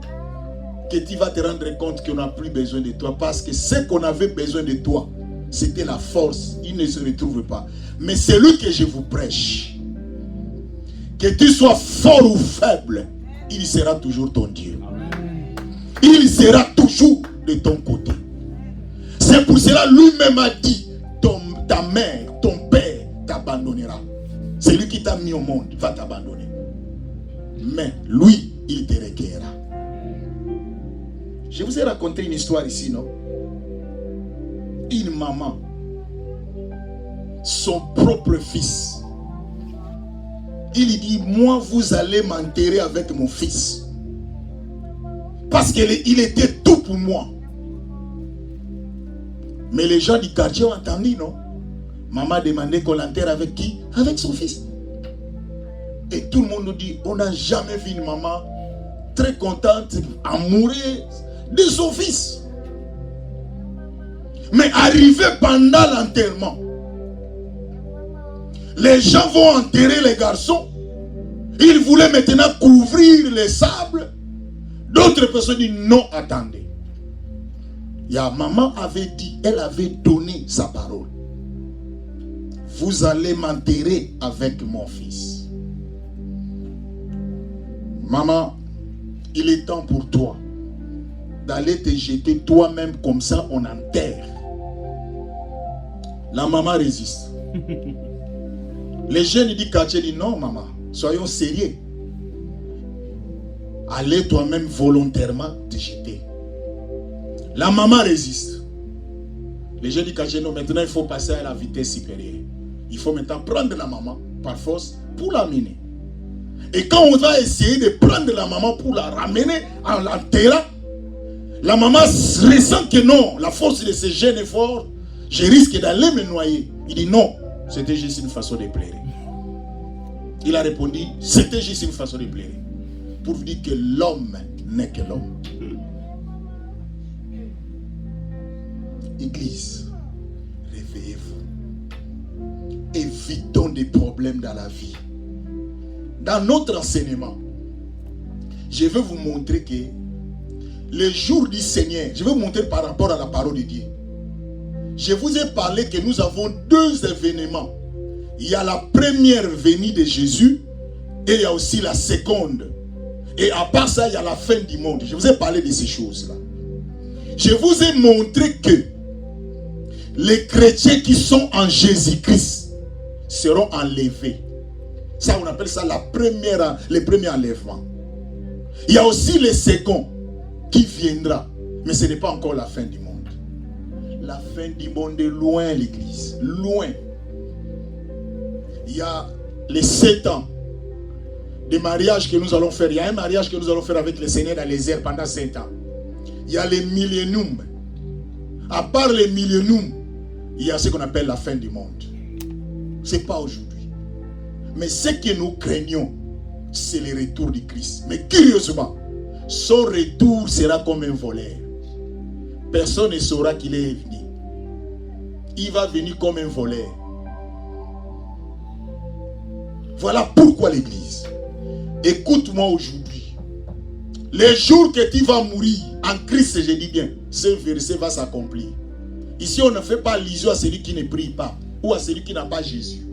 que tu vas te rendre compte qu'on n'a plus besoin de toi. Parce que ce qu'on avait besoin de toi, c'était la force. Il ne se retrouve pas. Mais celui que je vous prêche, que tu sois fort ou faible, il sera toujours ton Dieu. Il sera toujours de ton côté. C'est pour cela lui-même a dit, ta mère, ton père t'abandonnera. C'est lui qui t'a mis au monde, va t'abandonner. Mais lui, il te recueillera. Je vous ai raconté une histoire ici, non? Une maman, son propre fils, il dit, moi vous allez m'enterrer avec mon fils. Parce qu'il était tout pour moi. Mais les gens du quartier ont entendu, non? Maman demandait qu'on l'enterre avec qui? Avec son fils. Et tout le monde nous dit, on n'a jamais vu une maman très contente, amoureuse de son fils. Mais arrivé pendant l'enterrement, les gens vont enterrer les garçons. Ils voulaient maintenant couvrir les sables. D'autres personnes disent non, attendez. Maman avait dit, elle avait donné sa parole. Vous allez m'enterrer avec mon fils. Maman, il est temps pour toi d'aller te jeter toi-même comme ça on enterre. La maman résiste. Les jeunes du quartier disent non maman, soyons sérieux. Allez toi-même volontairement te jeter. La maman résiste. Les jeunes du quartier non, maintenant il faut passer à la vitesse supérieure. Il faut maintenant prendre la maman par force pour l'amener. Et quand on va essayer de prendre la maman pour la ramener en l'enterrant, la maman ressent que non, la force de ce jeune effort, je risque d'aller me noyer. Il dit non, c'était juste une façon de pleurer. Il a répondu, c'était juste une façon de pleurer. Pour vous dire que l'homme n'est que l'homme. Église, réveillez-vous. Évitons des problèmes dans la vie. Dans notre enseignement, je vais vous montrer que le jour du Seigneur, je vais vous montrer par rapport à la parole de Dieu. Je vous ai parlé que nous avons deux événements. Il y a la première venue de Jésus et il y a aussi la seconde. Et à part ça, il y a la fin du monde. Je vous ai parlé de ces choses-là. Je vous ai montré que les chrétiens qui sont en Jésus-Christ seront enlevés. Ça, on appelle ça le premier enlèvement. Il y a aussi le second qui viendra. Mais ce n'est pas encore la fin du monde. La fin du monde est loin, l'église. Loin. Il y a les 7 ans de mariage que nous allons faire. Il y a un mariage que nous allons faire avec le Seigneur dans les airs pendant 7 ans. Il y a les milléniums. À part les milléniums, il y a ce qu'on appelle la fin du monde. Ce n'est pas aujourd'hui. Mais ce que nous craignons, c'est le retour du Christ. Mais curieusement, son retour sera comme un voleur. Personne ne saura qu'il est venu. Il va venir comme un voleur. Voilà pourquoi l'église. Écoute-moi aujourd'hui. Les jours que tu vas mourir en Christ, je dis bien, ce verset va s'accomplir. Ici, on ne fait pas allusion à celui qui ne prie pas ou à celui qui n'a pas Jésus.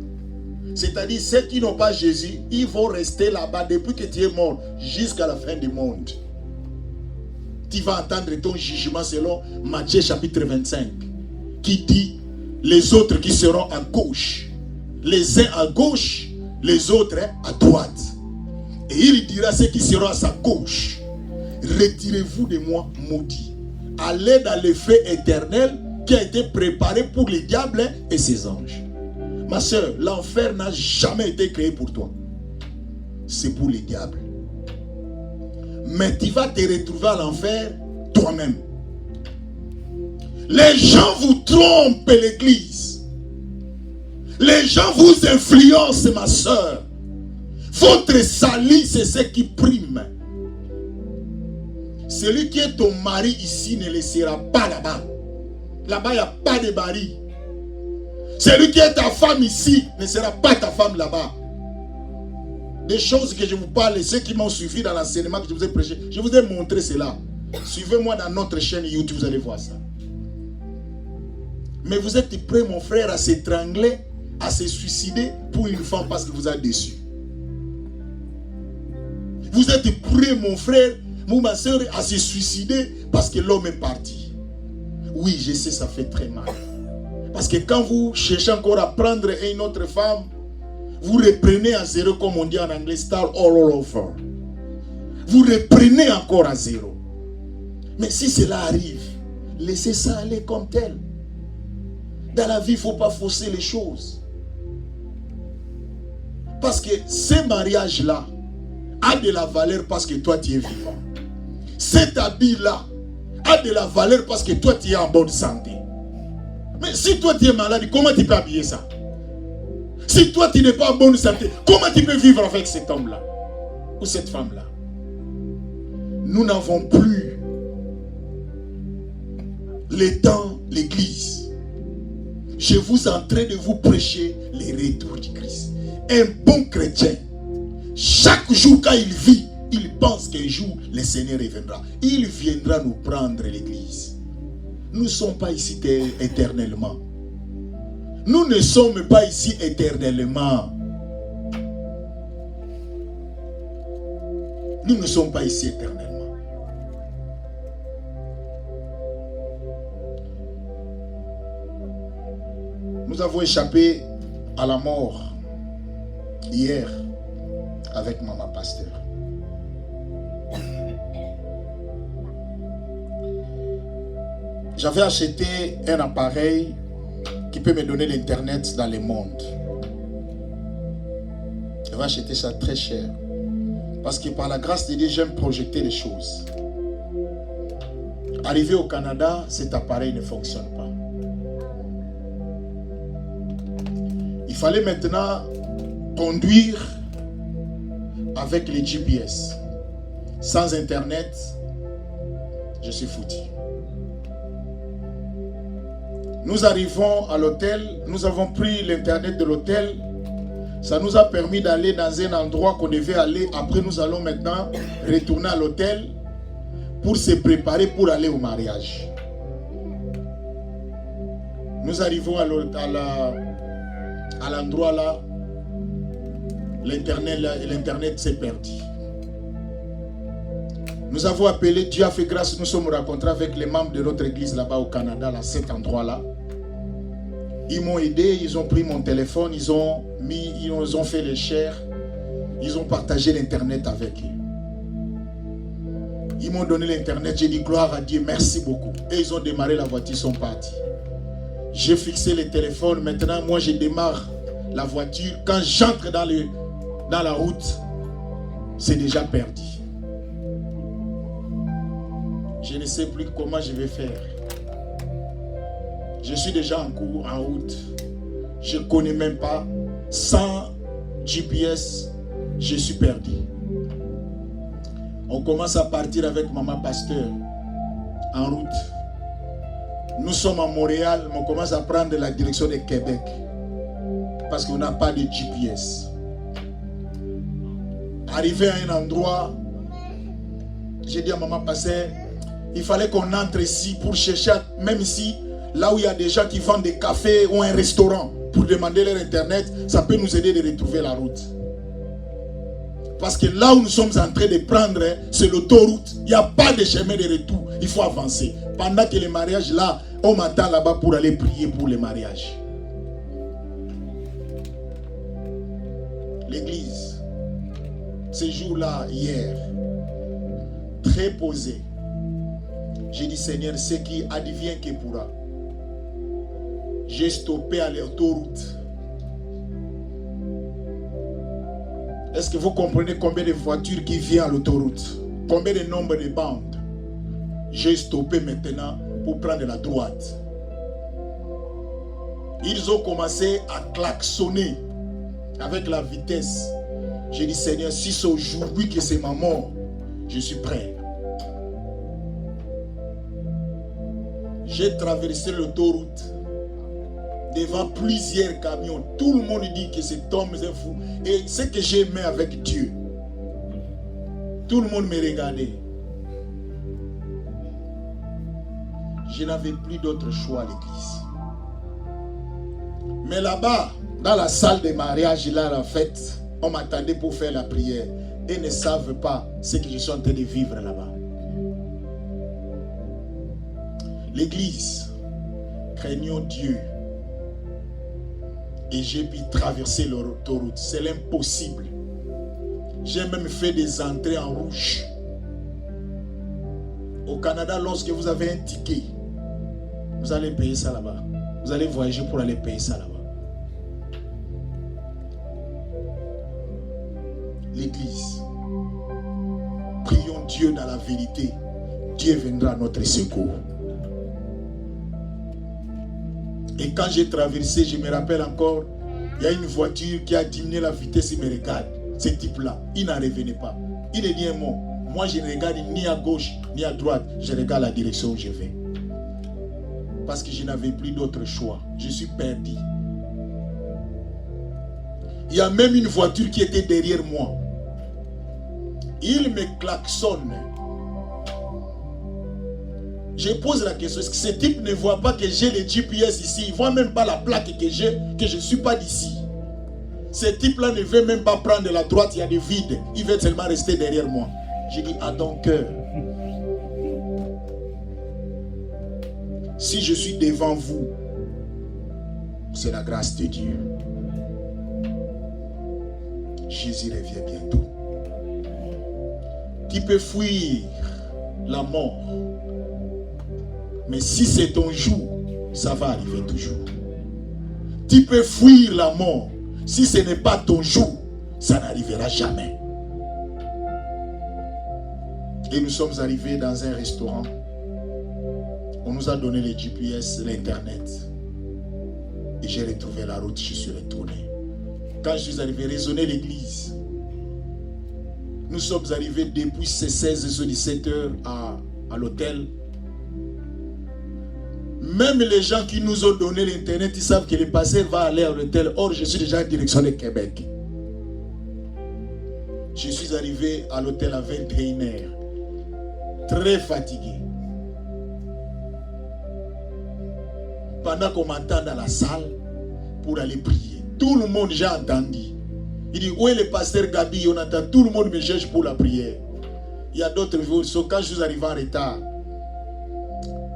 C'est-à-dire, ceux qui n'ont pas Jésus, ils vont rester là-bas depuis que tu es mort jusqu'à la fin du monde. Tu vas entendre ton jugement selon Matthieu chapitre 25 qui dit les autres qui seront à gauche, les uns à gauche, les autres à droite. Et il dira ceux qui seront à sa gauche, retirez-vous de moi, maudit. Allez dans le feu éternel qui a été préparé pour le diable et ses anges. Ma soeur, l'enfer n'a jamais été créé pour toi. C'est pour les diables. Mais tu vas te retrouver à l'enfer toi-même. Les gens vous trompent, l'église. Les gens vous influencent, ma soeur. Votre salut, c'est ce qui prime. Celui qui est ton mari ici ne le sera pas là-bas. Là-bas, il n'y a pas de mari. Celui qui est ta femme ici ne sera pas ta femme là-bas. Des choses que je vous parle, ceux qui m'ont suivi dans l'enseignement que je vous ai prêché, je vous ai montré cela. Suivez-moi dans notre chaîne YouTube, vous allez voir ça. Mais vous êtes prêt, mon frère, à s'étrangler, à se suicider pour une femme parce qu'il vous a déçu. Vous êtes prêt, mon frère, ma soeur, à se suicider parce que l'homme est parti. Oui, je sais, ça fait très mal. Parce que quand vous cherchez encore à prendre une autre femme, vous reprenez à zéro, comme on dit en anglais, start all over. Vous reprenez encore à zéro. Mais si cela arrive, laissez ça aller comme tel. Dans la vie, il ne faut pas fausser les choses. Parce que ce mariage-là a de la valeur parce que toi, tu es vivant. Cet habit-là a de la valeur parce que toi, tu es en bonne santé. Mais si toi, tu es malade, comment tu peux habiller ça? Si toi, tu n'es pas en bonne santé, comment tu peux vivre avec cet homme-là ou cette femme-là? Nous n'avons plus le temps, l'église. Je vous en train de vous prêcher les retours du Christ. Un bon chrétien, chaque jour quand il vit, il pense qu'un jour le Seigneur reviendra. Il viendra nous prendre l'église. Nous ne sommes pas ici éternellement. Nous ne sommes pas ici éternellement. Nous ne sommes pas ici éternellement. Nous avons échappé à la mort hier avec Maman Pasteur. J'avais acheté un appareil qui peut me donner l'internet dans le monde. J'avais acheté ça très cher. Parce que par la grâce de Dieu, j'aime projeter les choses. Arrivé au Canada, cet appareil ne fonctionne pas. Il fallait maintenant conduire avec les GPS. Sans internet, je suis foutu. Nous arrivons à l'hôtel, nous avons pris l'internet de l'hôtel. Ça nous a permis d'aller dans un endroit qu'on devait aller. Après, nous allons maintenant retourner à l'hôtel pour se préparer pour aller au mariage. Nous arrivons à l'endroit là. L'internet s'est perdu. Nous avons appelé, Dieu a fait grâce, nous sommes rencontrés avec les membres de notre église là-bas au Canada, à cet endroit-là. Ils m'ont aidé, ils ont pris mon téléphone, ils ont fait les chairs, ils ont partagé l'internet avec eux. Ils m'ont donné l'internet, j'ai dit gloire à Dieu, merci beaucoup. Et ils ont démarré la voiture, ils sont partis. J'ai fixé le téléphone, maintenant moi je démarre la voiture. Quand j'entre dans la route, c'est déjà perdu. Je ne sais plus comment je vais faire. Je suis déjà en route. Je ne connais même pas. Sans GPS, je suis perdu. On commence à partir avec Maman Pasteur en route. Nous sommes à Montréal, mais on commence à prendre la direction de Québec. Parce qu'on n'a pas de GPS. Arrivé à un endroit, j'ai dit à Maman Pasteur, il fallait qu'on entre ici pour chercher, même ici, là où il y a des gens qui vendent des cafés ou un restaurant, pour demander leur internet, ça peut nous aider de retrouver la route. Parce que là où nous sommes en train de prendre, c'est l'autoroute. Il n'y a pas de chemin de retour. Il faut avancer. Pendant que les mariages là, on m'attend là-bas pour aller prier pour les mariages. L'église, ces jours-là, hier, très posé. J'ai dit, Seigneur, ce qui advient que pourra. J'ai stoppé à l'autoroute. Est-ce que vous comprenez combien de voitures qui viennent à l'autoroute? Combien de nombre de bandes? J'ai stoppé maintenant pour prendre la droite. Ils ont commencé à klaxonner avec la vitesse. J'ai dit, Seigneur, si c'est aujourd'hui que c'est ma mort, je suis prêt. J'ai traversé l'autoroute devant plusieurs camions. Tout le monde dit que cet homme est fou. Et ce que j'aimais avec Dieu, tout le monde me regardait. Je n'avais plus d'autre choix à l'église. Mais là-bas, dans la salle de mariage, là, la fête, on m'attendait pour faire la prière. Ils ne savent pas ce que je suis en train de vivre là-bas. L'église, craignons Dieu. Et j'ai pu traverser l'autoroute. C'est l'impossible. J'ai même fait des entrées en rouge. Au Canada, lorsque vous avez un ticket, vous allez payer ça là-bas. Vous allez voyager pour aller payer ça là-bas. L'église, prions Dieu dans la vérité. Dieu viendra à notre secours. Et quand j'ai traversé, je me rappelle encore, il y a une voiture qui a diminué la vitesse, il me regarde. Ce type-là, il n'en revenait pas. Il est dit un mot. Moi, je ne regarde ni à gauche, ni à droite. Je regarde la direction où je vais. Parce que je n'avais plus d'autre choix. Je suis perdu. Il y a même une voiture qui était derrière moi. Il me klaxonne. Je pose la question, est-ce que ce type ne voit pas que j'ai le GPS ici? Il ne voit même pas la plaque que j'ai, que je ne suis pas d'ici. Ce type-là ne veut même pas prendre la droite, il y a des vides. Il veut seulement rester derrière moi. J'ai dit, à ton cœur, si je suis devant vous, c'est la grâce de Dieu. Jésus revient bientôt. Tu peux fuir la mort. Mais si c'est ton jour, ça va arriver toujours. Tu peux fuir la mort. Si ce n'est pas ton jour, ça n'arrivera jamais. Et nous sommes arrivés dans un restaurant. On nous a donné les GPS, l'internet. Et j'ai retrouvé la route, je suis retourné. Quand je suis arrivé, raisonner l'église. Nous sommes arrivés depuis ces 16 ou 17 heures à l'hôtel. Même les gens qui nous ont donné l'internet, ils savent que le pasteur va aller à l'hôtel. Or, je suis déjà en direction de Québec. Je suis arrivé à l'hôtel à 21h. Très fatigué. Pendant qu'on m'entend dans la salle pour aller prier. Tout le monde, j'ai entendu. Il dit, où est le pasteur Gabi? On entend, tout le monde me cherche pour la prière. Il y a d'autres jours, quand je suis arrivé en retard,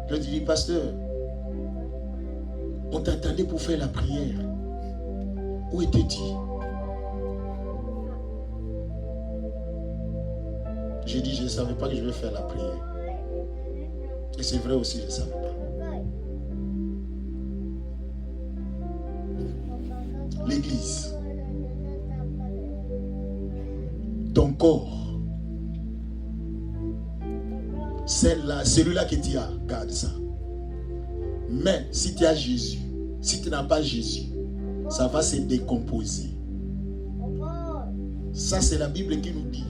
je dis, pasteur, on t'attendait pour faire la prière. Où étais-tu? J'ai dit, je ne savais pas que je vais faire la prière. Et c'est vrai aussi, je ne savais pas. L'église. Ton corps. Celui-là que tu as, garde ça. Mais si tu as Jésus, si tu n'as pas Jésus, ça va se décomposer. Ça, c'est la Bible qui nous dit.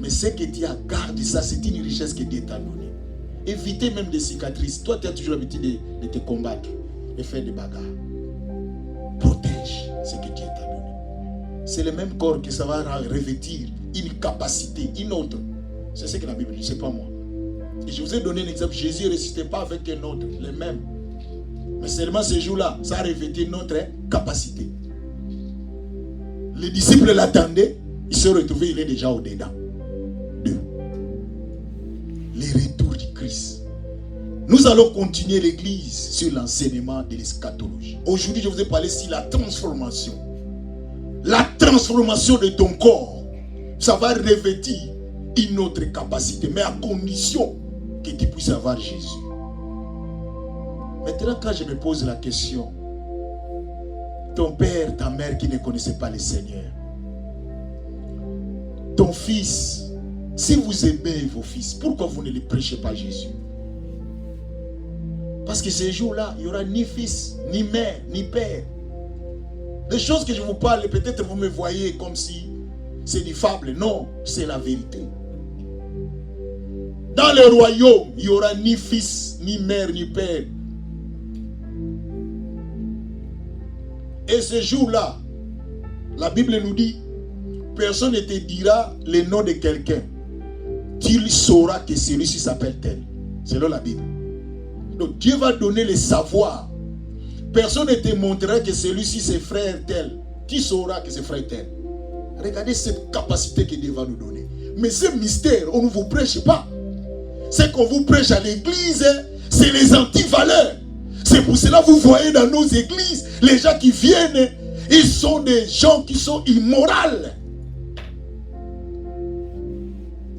Mais ce que tu as, garde ça, c'est une richesse que Dieu t'a donnée. Évitez même des cicatrices. Toi, tu as toujours l'habitude de te combattre et faire des bagarres. Protège ce que Dieu t'a donné. C'est le même corps que ça va revêtir une capacité, une autre. C'est ce que la Bible dit, c'est pas moi. Et je vous ai donné un exemple. Jésus ne ressuscitait pas avec un autre, le même. Mais seulement ce jour-là, ça a revêtu une autre capacité. Les disciples l'attendaient, ils se retrouvaient, il est déjà au-dedans d'eux. Les retours du Christ. Nous allons continuer l'église sur l'enseignement de l'eschatologie. Aujourd'hui, je vous ai parlé sur la transformation. La transformation de ton corps, ça va revêtir une autre capacité, mais à condition que tu puisses avoir Jésus. Maintenant, quand je me pose la question, ton père, ta mère qui ne connaissaient pas le Seigneur, ton fils, si vous aimez vos fils, pourquoi vous ne les prêchez pas Jésus? Parce que ces jours-là, il n'y aura ni fils, ni mère, ni père. Des choses que je vous parle, peut-être vous me voyez comme si c'est des fables. Non, c'est la vérité. Dans le royaume, il n'y aura ni fils, ni mère, ni père. Et ce jour-là, la Bible nous dit, personne ne te dira le nom de quelqu'un. Tu sauras que celui-ci s'appelle tel. Selon la Bible. Donc Dieu va donner le savoir. Personne ne te montrera que celui-ci c'est frère tel. Tu sauras que c'est frère tel. Regardez cette capacité que Dieu va nous donner. Mais ce mystère, on ne vous prêche pas. Ce qu'on vous prêche à l'église, c'est les antivaleurs. C'est pour cela que vous voyez dans nos églises, les gens qui viennent, ils sont des gens qui sont immoraux.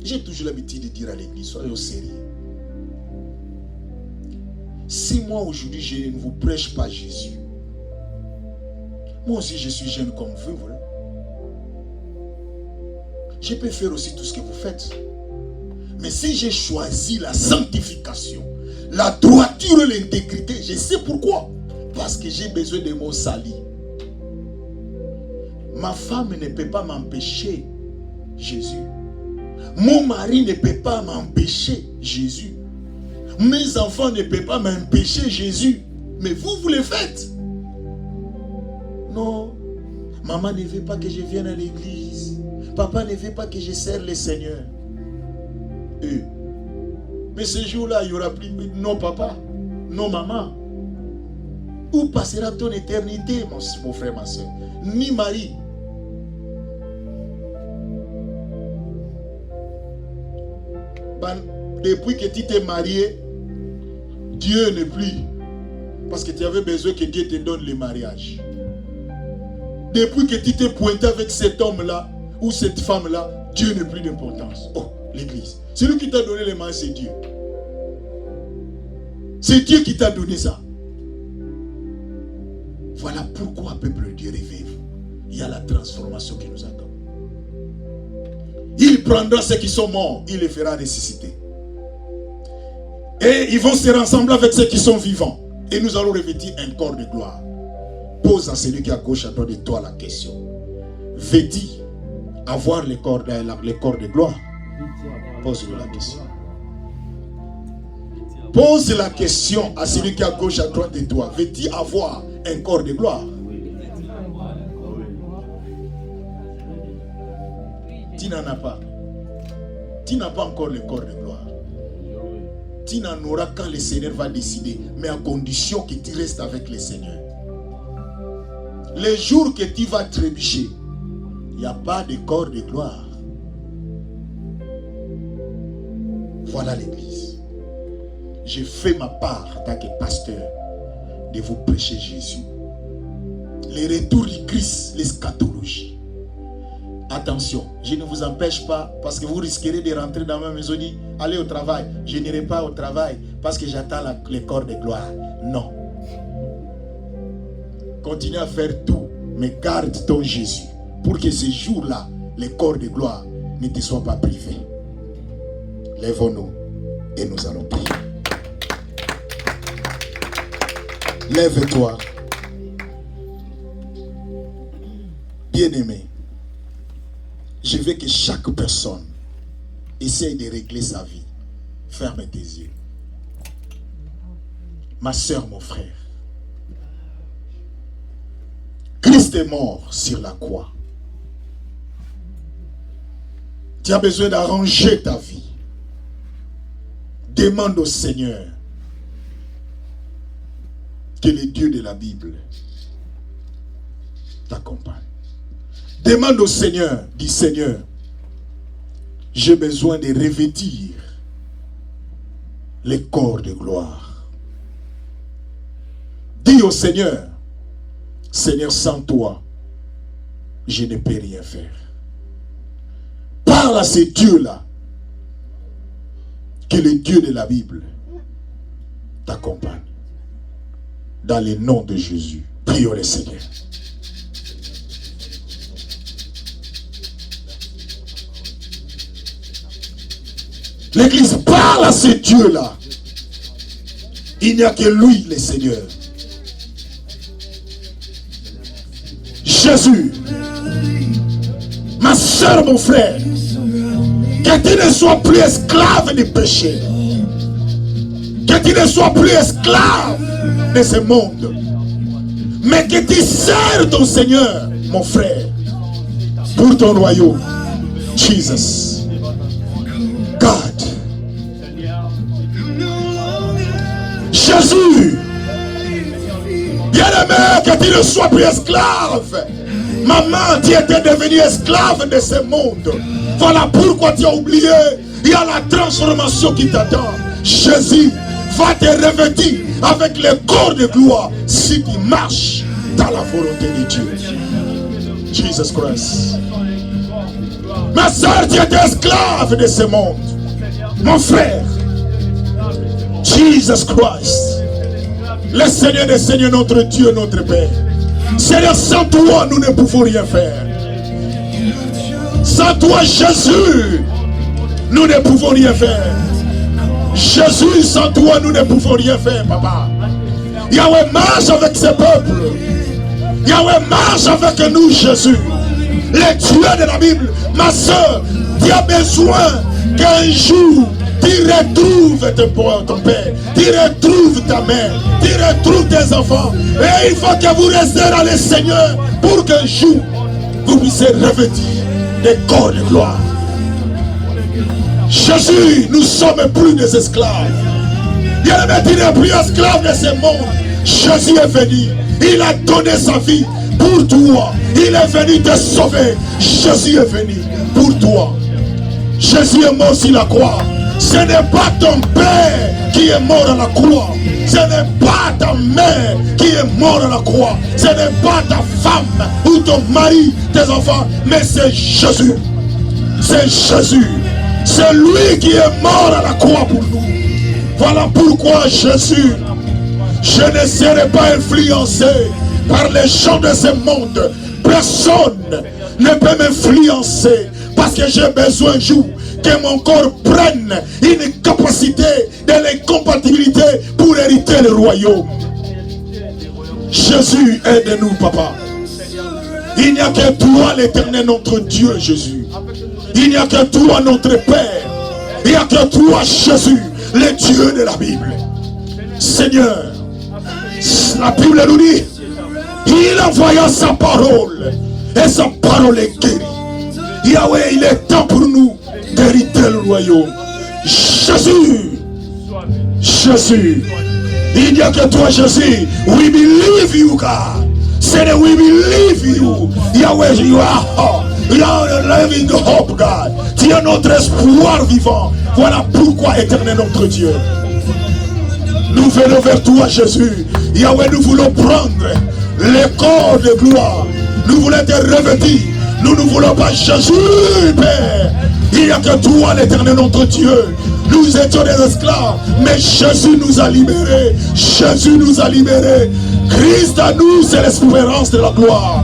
J'ai toujours l'habitude de dire à l'église, soyez au sérieux. Si moi aujourd'hui je ne vous prêche pas Jésus, moi aussi je suis jeune comme vous, voilà. Je peux faire aussi tout ce que vous faites. Mais si j'ai choisi la sanctification, la droiture et l'intégrité, je sais pourquoi. Parce que j'ai besoin de mon salut. Ma femme ne peut pas m'empêcher Jésus. Mon mari ne peut pas m'empêcher Jésus. Mes enfants ne peuvent pas m'empêcher Jésus. Mais vous, vous le faites. Non. Maman ne veut pas que je vienne à l'église. Papa ne veut pas que je serve le Seigneur. Mais ce jour-là, il n'y aura plus. Non, papa. Non, maman. Où passera ton éternité, mon frère, ma soeur? Ni mari. Depuis que tu t'es marié, Dieu n'est plus. Parce que tu avais besoin que Dieu te donne le mariage. Depuis que tu t'es pointé avec cet homme-là, ou cette femme-là, Dieu n'est plus d'importance. Oh, l'église. Celui qui t'a donné les mains, c'est Dieu. C'est Dieu qui t'a donné ça. Voilà pourquoi, peuple de Dieu, réveillez-vous. Il y a la transformation qui nous attend. Il prendra ceux qui sont morts, il les fera ressusciter. Et ils vont se rassembler avec ceux qui sont vivants. Et nous allons revêtir un corps de gloire. Pose à celui qui est à gauche à droite de toi la question. Veux-tu avoir le corps de gloire? Pose-lui la question. Pose la question à celui qui est à gauche à droite de toi. Veux-tu avoir un corps de gloire? Tu n'en as pas. Tu n'as pas encore le corps de gloire. Tu n'en auras quand le Seigneur va décider, mais à condition que tu restes avec le Seigneur. Les jours que tu vas trébucher, il n'y a pas de corps de gloire. Voilà l'église. J'ai fait ma part en tant que pasteur de vous prêcher Jésus. Les retours du Christ, l'eschatologie. Attention, je ne vous empêche pas parce que vous risquerez de rentrer dans ma maison et dire allez au travail. Je n'irai pas au travail parce que j'attends le corps de gloire. Non. Continue à faire tout, mais garde ton Jésus pour que ce jour-là, le corps de gloire ne te soit pas privé. Lèvons-nous et nous allons prier. Lève-toi. Bien-aimé, je veux que chaque personne essaye de régler sa vie. Ferme tes yeux. Ma soeur, mon frère, Christ est mort sur la croix. Tu as besoin d'arranger ta vie. Demande au Seigneur que le Dieu de la Bible t'accompagne. Demande au Seigneur, dis Seigneur, j'ai besoin de revêtir les corps de gloire. Dis au Seigneur, Seigneur, sans toi, je ne peux rien faire. Parle à ce Dieu-là Que le Dieu de la Bible t'accompagne. Dans le nom de Jésus. Prions le Seigneur. L'Église parle à ce Dieu-là. Il n'y a que lui, le Seigneur. Jésus, ma soeur, mon frère, que tu ne sois plus esclave du péché. Que tu ne sois plus esclave de ce monde. Mais que tu sers ton Seigneur, mon frère, pour ton royaume. Jesus. God. Jésus. Bien-aimé, que tu ne sois plus esclave. Maman, tu étais devenu esclave de ce monde. Voilà pourquoi tu as oublié. Il y a la transformation qui t'attend. Jésus va te revêtir avec le corps de gloire si tu marches dans la volonté de Dieu. Jesus Christ. Ma soeur, tu étais esclave de ce monde. Mon frère, Jesus Christ, le Seigneur des Seigneurs, notre Dieu, notre Père. Seigneur, sans toi, nous ne pouvons rien faire. Sans toi, Jésus, nous ne pouvons rien faire. Jésus, sans toi, nous ne pouvons rien faire, papa. Yahweh, marche avec ce peuple. Yahweh, marche avec nous, Jésus. Les dieux de la Bible. Ma soeur, tu as besoin qu'un jour, tu retrouves ton père, tu retrouves ta mère, tu retrouves tes enfants. Et il faut que vous restez dans le Seigneur pour qu'un jour, vous puissiez revêtir des corps de gloire. Jésus, nous sommes plus des esclaves. Bien-aimé, tu n'es plus esclave de ce monde. Jésus est venu. Il a donné sa vie pour toi. Il est venu te sauver. Jésus est venu pour toi. Jésus est mort sur la croix. Ce n'est pas ton père qui est mort à la croix. Ce n'est pas ta mère qui est mort à la croix. Ce n'est pas ta femme ou ton mari, tes enfants. Mais c'est Jésus. C'est Jésus. C'est lui qui est mort à la croix pour nous. Voilà pourquoi Jésus, je ne serai pas influencé par les gens de ce monde. Personne ne peut m'influencer parce que j'ai besoin un jour que mon corps prenne une capacité de l'incompatibilité pour hériter le royaume. Jésus, aide-nous, papa. Il n'y a que toi, l'Éternel, notre Dieu, Jésus. Il n'y a que toi, notre Père. Il n'y a que toi, Jésus, le Dieu de la Bible. Seigneur, la Bible nous dit, il envoya sa parole et sa parole est guérie. Yahweh, il est temps pour nous d'hériter le royaume. Jésus, Jésus, il n'y a que toi, Jésus. We believe you, God. Say we believe you. Yahweh, you are a living hope, God. Tu es notre espoir vivant. Voilà pourquoi, Éternel, notre Dieu, nous venons vers toi, Jésus. Yahweh, nous voulons prendre le corps de gloire. Nous voulons te revêtir. Nous ne voulons pas Jésus, Père. Il n'y a que toi, l'Éternel, notre Dieu. Nous étions des esclaves, mais Jésus nous a libérés. Jésus nous a libérés. Christ à nous, c'est l'espérance de la gloire.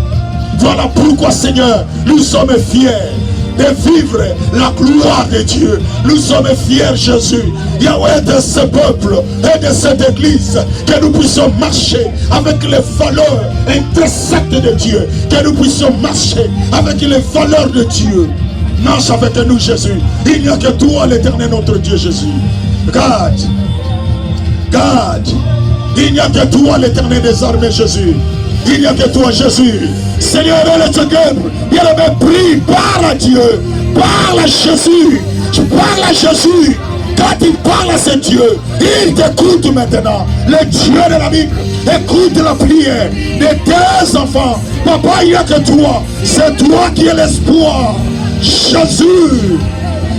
Voilà pourquoi, Seigneur, nous sommes fiers de vivre la gloire de Dieu. Nous sommes fiers, Jésus, Yahweh, de ce peuple et de cette église, que nous puissions marcher avec les valeurs intrinsèques de Dieu, que nous puissions marcher avec les valeurs de Dieu. Marche avec nous, Jésus. Il n'y a que toi, l'Éternel, notre Dieu, Jésus. God, il n'y a que toi, l'Éternel des armées, Jésus. Il n'y a que toi, Jésus. Seigneur, le Seigneur, bien-aimé, prie, parle à Dieu, parle à Jésus. Tu parles à Jésus. Quand il parle à ce Dieu, il t'écoute maintenant. Le Dieu de la Bible écoute la prière de tes enfants. Papa, il n'y a que toi. C'est toi qui es l'espoir. Jésus,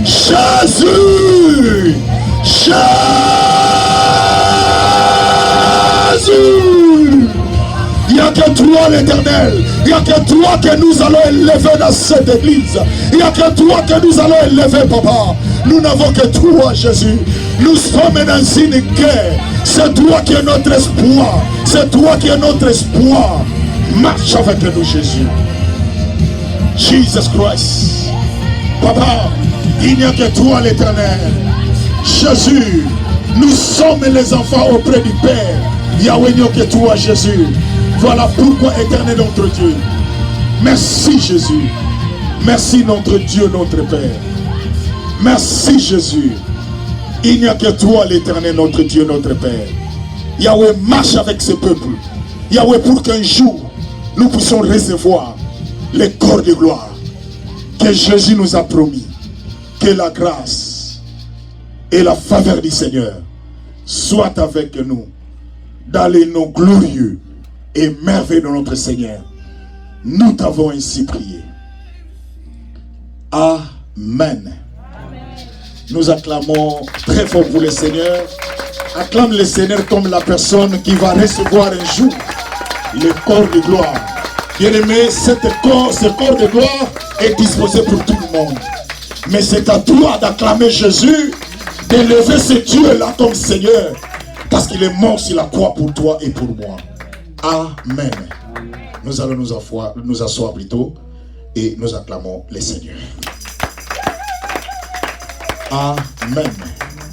Jésus, Jésus. Il n'y a que toi, l'Éternel. Il n'y a que toi que nous allons élever dans cette église. Il n'y a que toi que nous allons élever, papa. Nous n'avons que toi, Jésus. Nous sommes dans une guerre. C'est toi qui es notre espoir. C'est toi qui es notre espoir. Marche avec nous, Jésus. Jesus Christ. Papa, il n'y a que toi, l'Éternel. Jésus, nous sommes les enfants auprès du Père. Yahweh, il n'y a que toi, Jésus. Voilà pourquoi, Éternel, notre Dieu. Merci, Jésus. Merci, notre Dieu, notre Père. Merci, Jésus. Il n'y a que toi, l'Éternel, notre Dieu, notre Père. Yahweh, marche avec ce peuple. Yahweh, pour qu'un jour, nous puissions recevoir les corps de gloire que Jésus nous a promis. Que la grâce et la faveur du Seigneur soient avec nous dans les noms glorieux et merveilleux de notre Seigneur. Nous t'avons ainsi prié. Amen. Nous acclamons très fort pour le Seigneur. Acclame le Seigneur comme la personne qui va recevoir un jour le corps de gloire. Bien-aimé, ce corps de gloire est disposé pour tout le monde. Mais c'est à toi d'acclamer Jésus, d'élever ce Dieu-là comme Seigneur, parce qu'il est mort sur la croix pour toi et pour moi. Amen. Nous allons nous asseoir plutôt et nous acclamons le Seigneur. Amen.